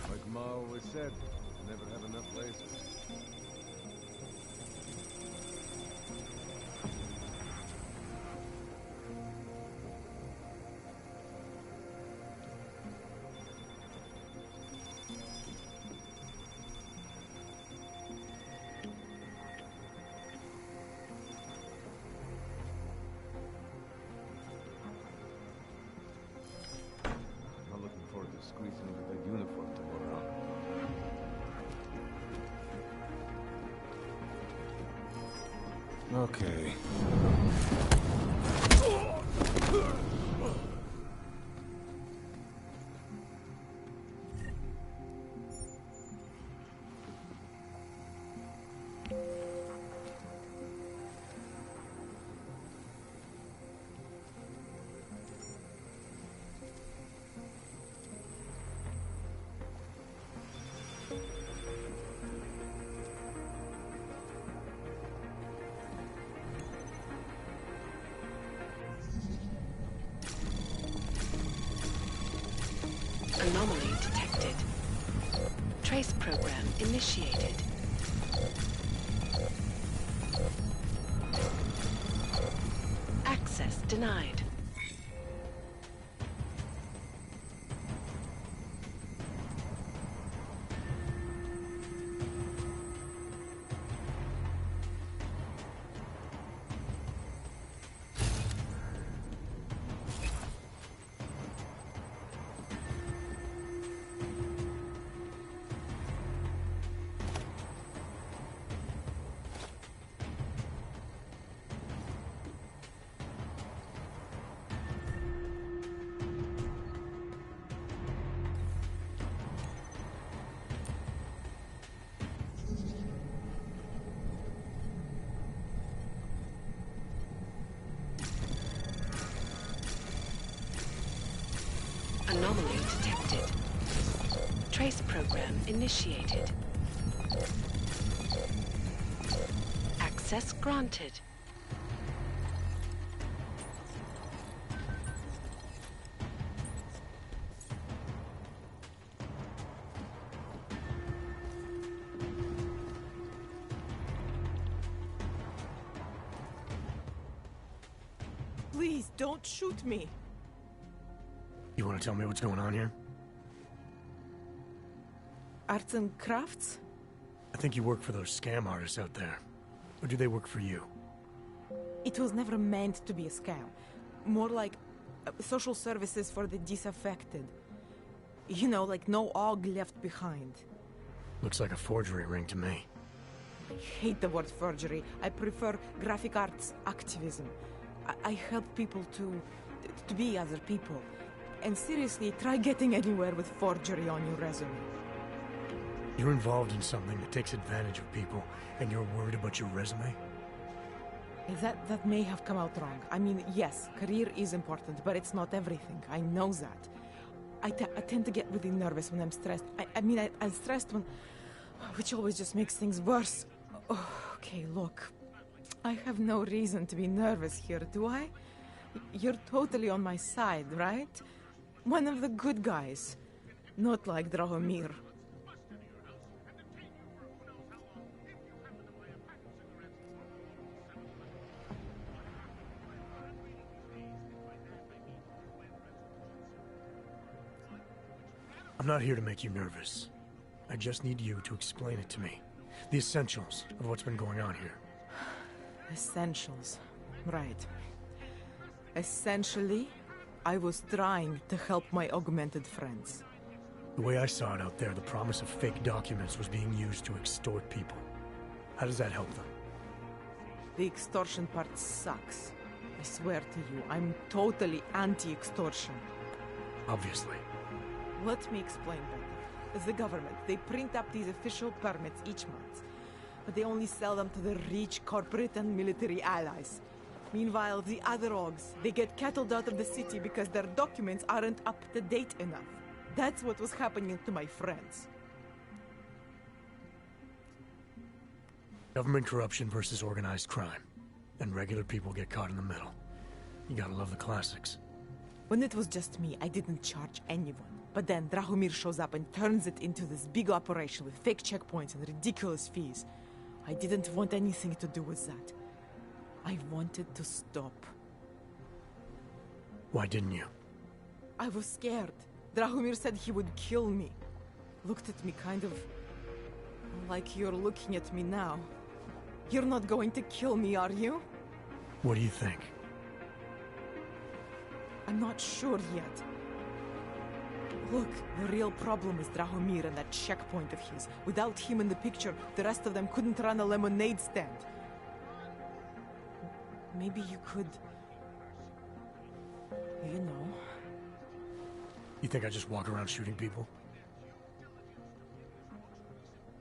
Like Ma always said, never have enough lasers. I'm looking forward to squeezing into that uniform tomorrow. Okay. Anomaly detected. Trace program initiated. Access denied. Anomaly detected. Trace program initiated. Access granted. Please, don't shoot me. You want to tell me what's going on here? Arts and crafts? I think you work for those scam artists out there. Or do they work for you? It was never meant to be a scam. More like social services for the disaffected. You know, like no OG left behind. Looks like a forgery ring to me. I hate the word forgery. I prefer graphic arts activism. I help people to be other people. And seriously, try getting anywhere with forgery on your resume. You're involved in something that takes advantage of people, and you're worried about your resume? That may have come out wrong. I mean, yes, career is important, but it's not everything. I know that. I tend to get really nervous when I'm stressed. I'm stressed when... which always just makes things worse. Oh, okay, look. I have no reason to be nervous here, do I? You're totally on my side, right? One of the good guys. Not like Drahomir. I'm not here to make you nervous. I just need you to explain it to me. The essentials of what's been going on here. Essentials. Right. Essentially, I was trying to help my augmented friends. The way I saw it out there, the promise of fake documents was being used to extort people. How does that help them? The extortion part sucks. I swear to you, I'm totally anti-extortion. Obviously. Let me explain better. The government, they print up these official permits each month. But they only sell them to the rich corporate and military allies. Meanwhile, the other orgs, they get cattled out of the city because their documents aren't up to date enough. That's what was happening to my friends. Government corruption versus organized crime. And regular people get caught in the middle. You gotta love the classics. When it was just me, I didn't charge anyone. But then Drahomir shows up and turns it into this big operation with fake checkpoints and ridiculous fees. I didn't want anything to do with that. I wanted to stop. Why didn't you? I was scared. Drahomir said he would kill me. Looked at me kind of like you're looking at me now. You're not going to kill me, are you? What do you think? I'm not sure yet. Look, the real problem is Drahomir and that checkpoint of his. Without him in the picture, the rest of them couldn't run a lemonade stand. Maybe you could... you know... You think I just walk around shooting people?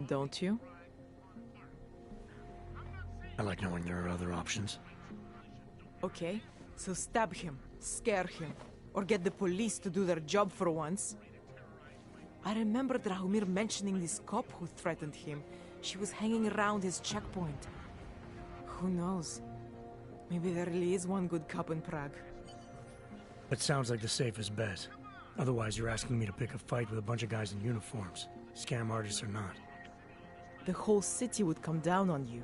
Don't you? I like knowing there are other options. Okay, so stab him, scare him, or get the police to do their job for once. I remember Drahomir mentioning this cop who threatened him. She was hanging around his checkpoint. Who knows? Maybe there really is one good cop in Prague. That sounds like the safest bet. Otherwise, you're asking me to pick a fight with a bunch of guys in uniforms. Scam artists or not. The whole city would come down on you.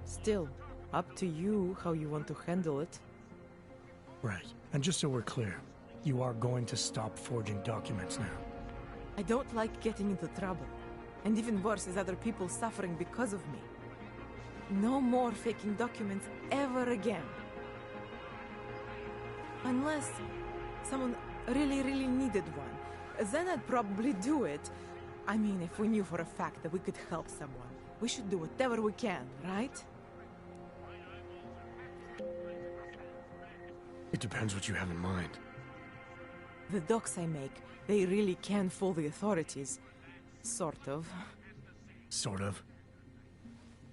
Still, up to you how you want to handle it. Right. And just so we're clear, you are going to stop forging documents now. I don't like getting into trouble. And even worse is other people suffering because of me. No more faking documents ever again. Unless someone really needed one. Then I'd probably do it. I mean, if we knew for a fact that we could help someone, we should do whatever we can, right? It depends what you have in mind. The docs I make, they really can fool the authorities. Sort of. Sort of?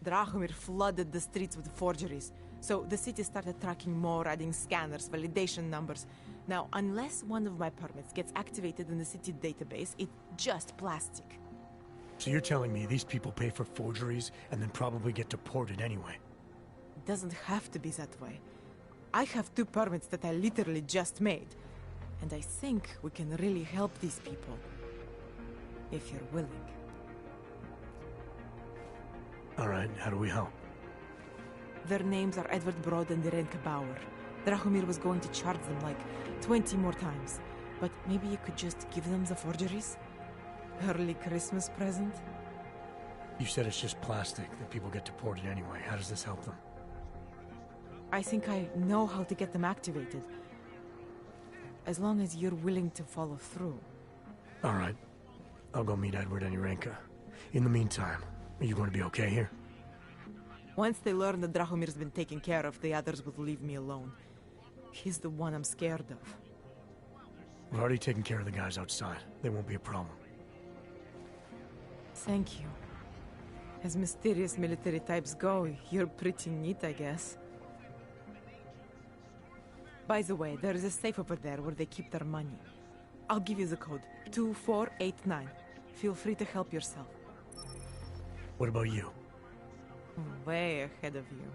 Drahomir flooded the streets with forgeries. So the city started tracking more, adding scanners, validation numbers. Now, unless one of my permits gets activated in the city database, it's just plastic. So you're telling me these people pay for forgeries and then probably get deported anyway? It doesn't have to be that way. I have 2 permits that I literally just made. And I think we can really help these people. If you're willing. Alright, how do we help? Their names are Edward Brod and Irenka Bauer. Drahomir was going to charge them like 20 more times. But maybe you could just give them the forgeries? Early Christmas present? You said it's just plastic, that people get deported anyway. How does this help them? I think I know how to get them activated. As long as you're willing to follow through. Alright. I'll go meet Edward and Irenka. In the meantime, are you going to be okay here? Once they learn that Drahomir's been taken care of, the others will leave me alone. He's the one I'm scared of. We've already taken care of the guys outside. They won't be a problem. Thank you. As mysterious military types go, you're pretty neat, I guess. By the way, there is a safe over there where they keep their money. I'll give you the code. 2489. Feel free to help yourself. What about you? Way ahead of you.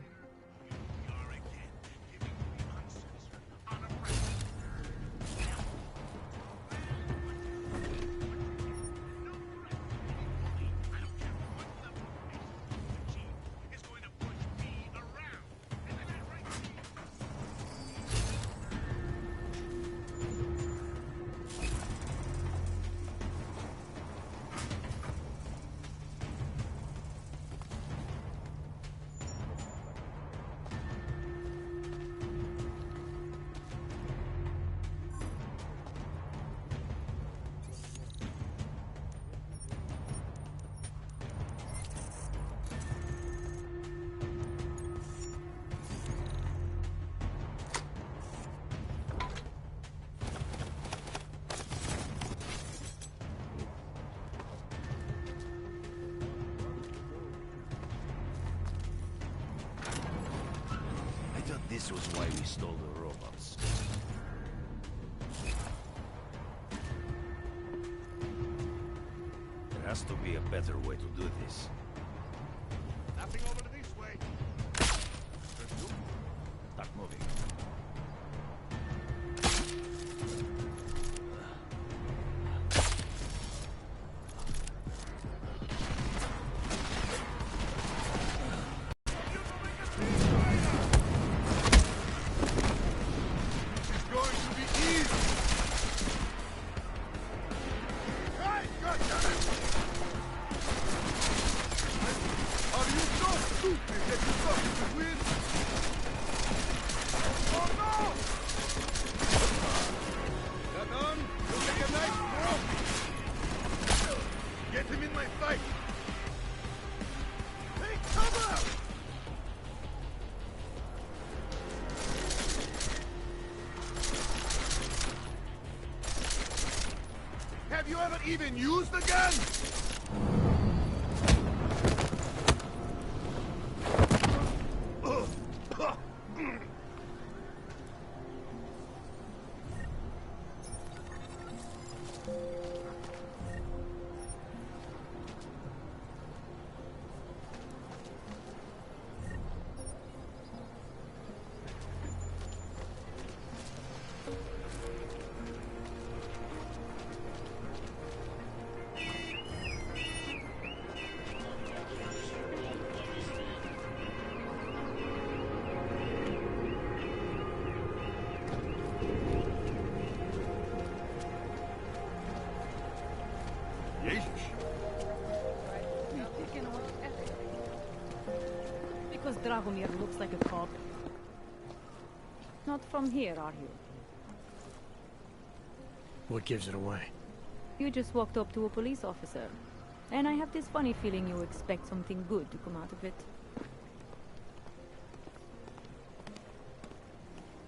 This was why we stole the robots. has to be a better way to do this. Nothing over this way. Start moving. Get him in my sight! Take cover! Have you ever even used a gun? Because Dragomir looks like a cop. Not from here, are you? What gives it away? You just walked up to a police officer. And I have this funny feeling you expect something good to come out of it.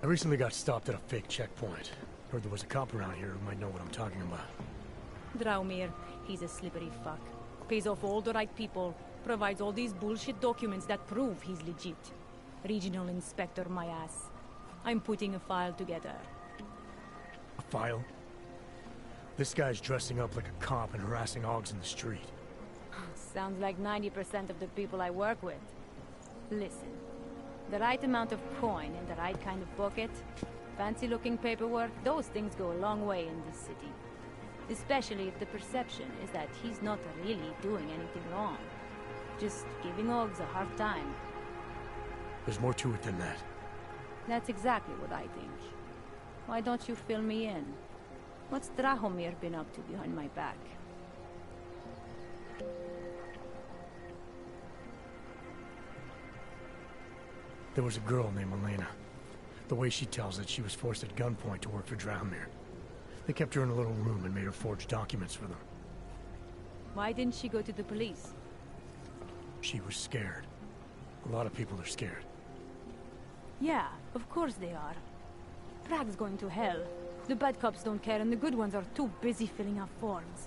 I recently got stopped at a fake checkpoint. Heard there was a cop around here who might know what I'm talking about. Draumir, he's a slippery fuck. Pays off all the right people. Provides all these bullshit documents that prove he's legit. Regional inspector, my ass. I'm putting a file together. A file? This guy's dressing up like a cop and harassing Augs in the street. Sounds like 90% of the people I work with. Listen, the right amount of coin and the right kind of bucket, fancy-looking paperwork, those things go a long way in this city. Especially if the perception is that he's not really doing anything wrong. Just giving Augs a hard time. There's more to it than that. That's exactly what I think. Why don't you fill me in? What's Drahomir been up to behind my back? There was a girl named Elena. The way she tells it, she was forced at gunpoint to work for Drahomir. They kept her in a little room and made her forge documents for them. Why didn't she go to the police? She was scared. A lot of people are scared. Yeah, of course they are. Prague's going to hell. The bad cops don't care and the good ones are too busy filling out forms.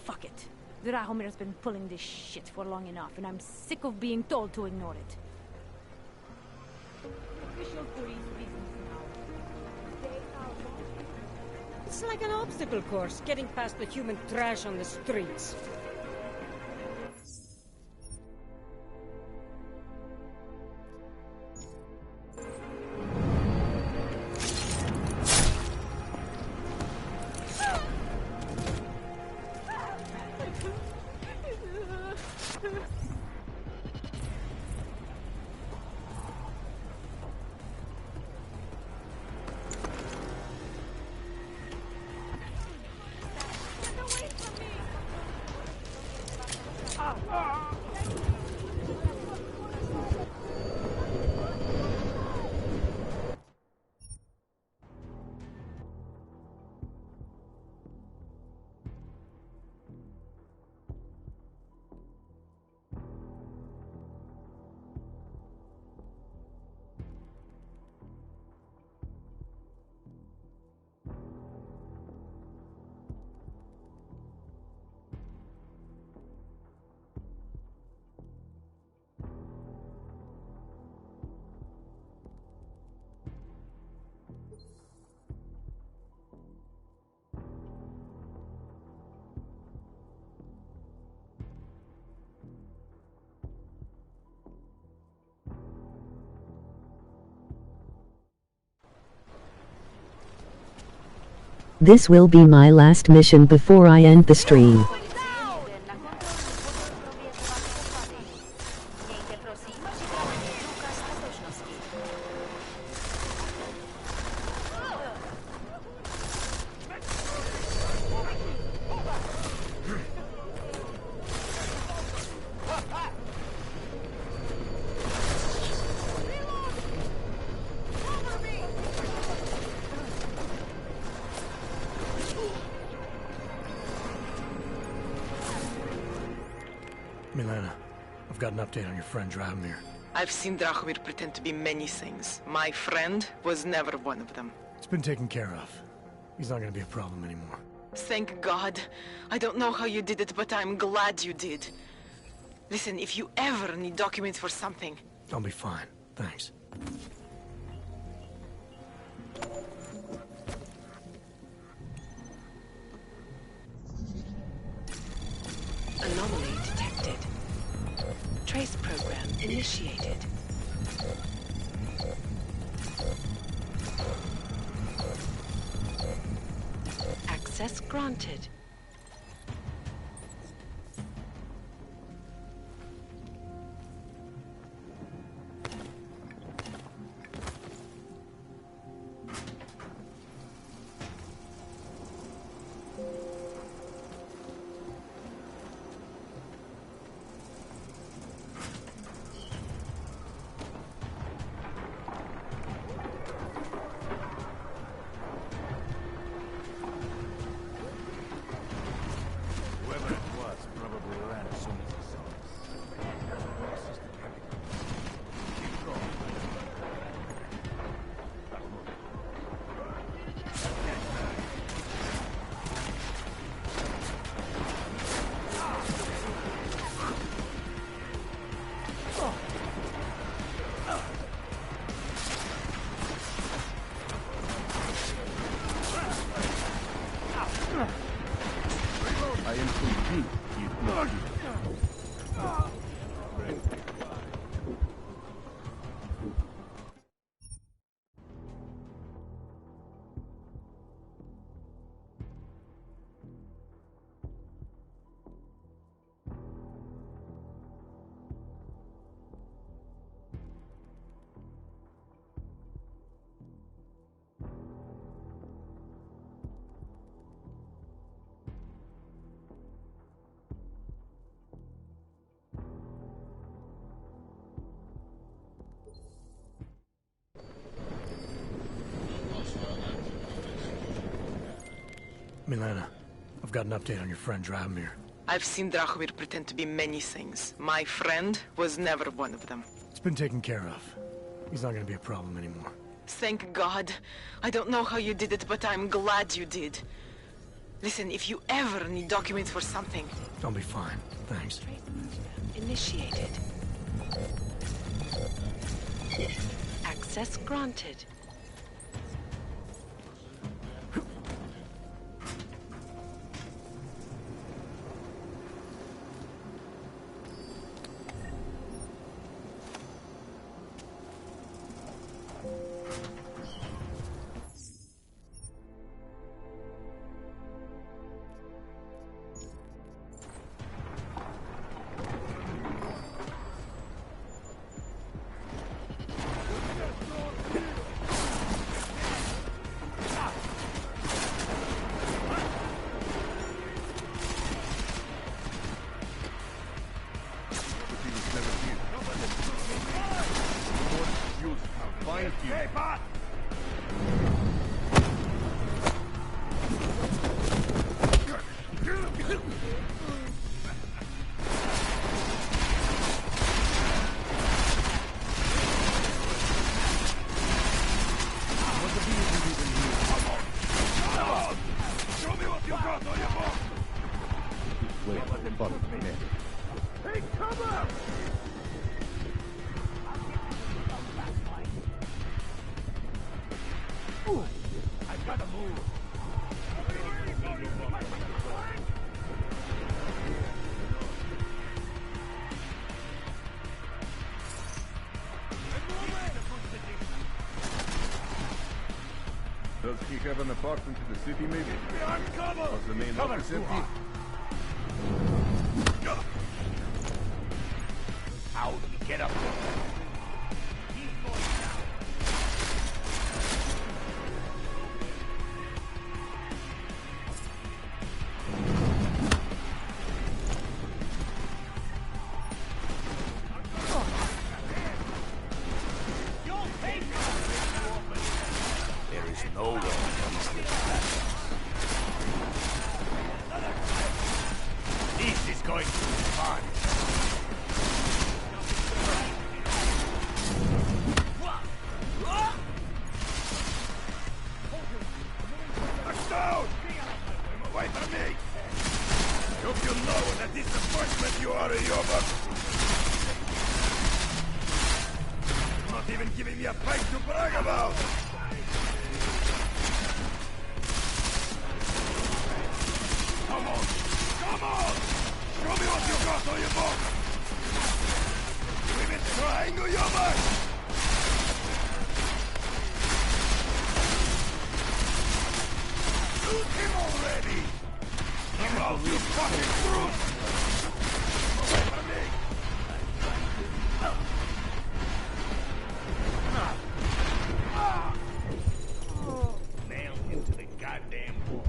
Fuck it. Drahomir's been pulling this shit for long enough and I'm sick of being told to ignore it. Official police business now. It's like an obstacle course, getting past the human trash on the streets. This will be my last mission before I end the stream. Milena, I've got an update on your friend Drahomir. I've seen Drahomir pretend to be many things. My friend was never one of them. It's been taken care of. He's not gonna be a problem anymore. Thank God. I don't know how you did it, but I'm glad you did. Listen, if you ever need documents for something... I'll be fine. Thanks. Anomaly detected. Trace program initiated. Access granted. Whoever it was probably ran as soon as he saw us. Keep going. I am complete. Milena, I've got an update on your friend Drahomir. I've seen Drahomir pretend to be many things. My friend was never one of them. It's been taken care of. He's not gonna be a problem anymore. Thank God. I don't know how you did it, but I'm glad you did. Listen, if you ever need documents for something... I'll be fine. Thanks. Initiated. Access granted. Does he have an apartment in the city, maybe? Behind cover! Was the main Cover, office empty? How do we get up there? There is no one on this little platform. This is going to be fun. Touchdown! Away from me! Hope you know what a disappointment you are, Yoba. Not even giving me a fight to brag about! Come on! Come on! Show me what you got on your book! We've been trying, Yoba! Shoot him already! Come out, you fucking brute! Away from me! Nailed him to the goddamn wall.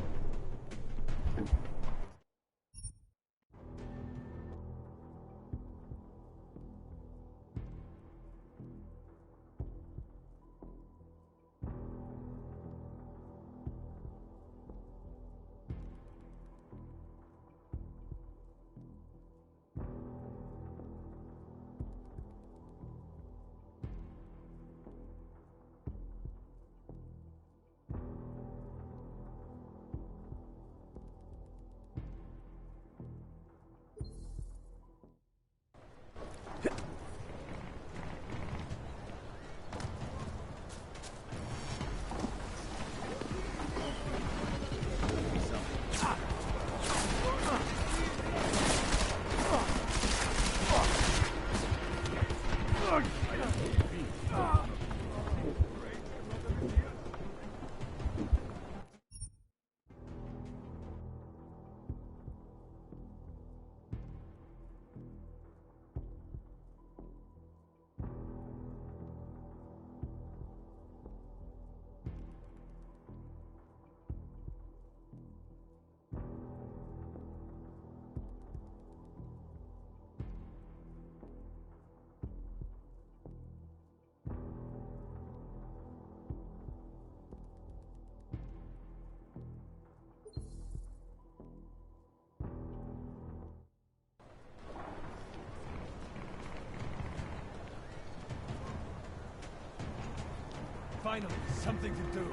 Finally, something to do.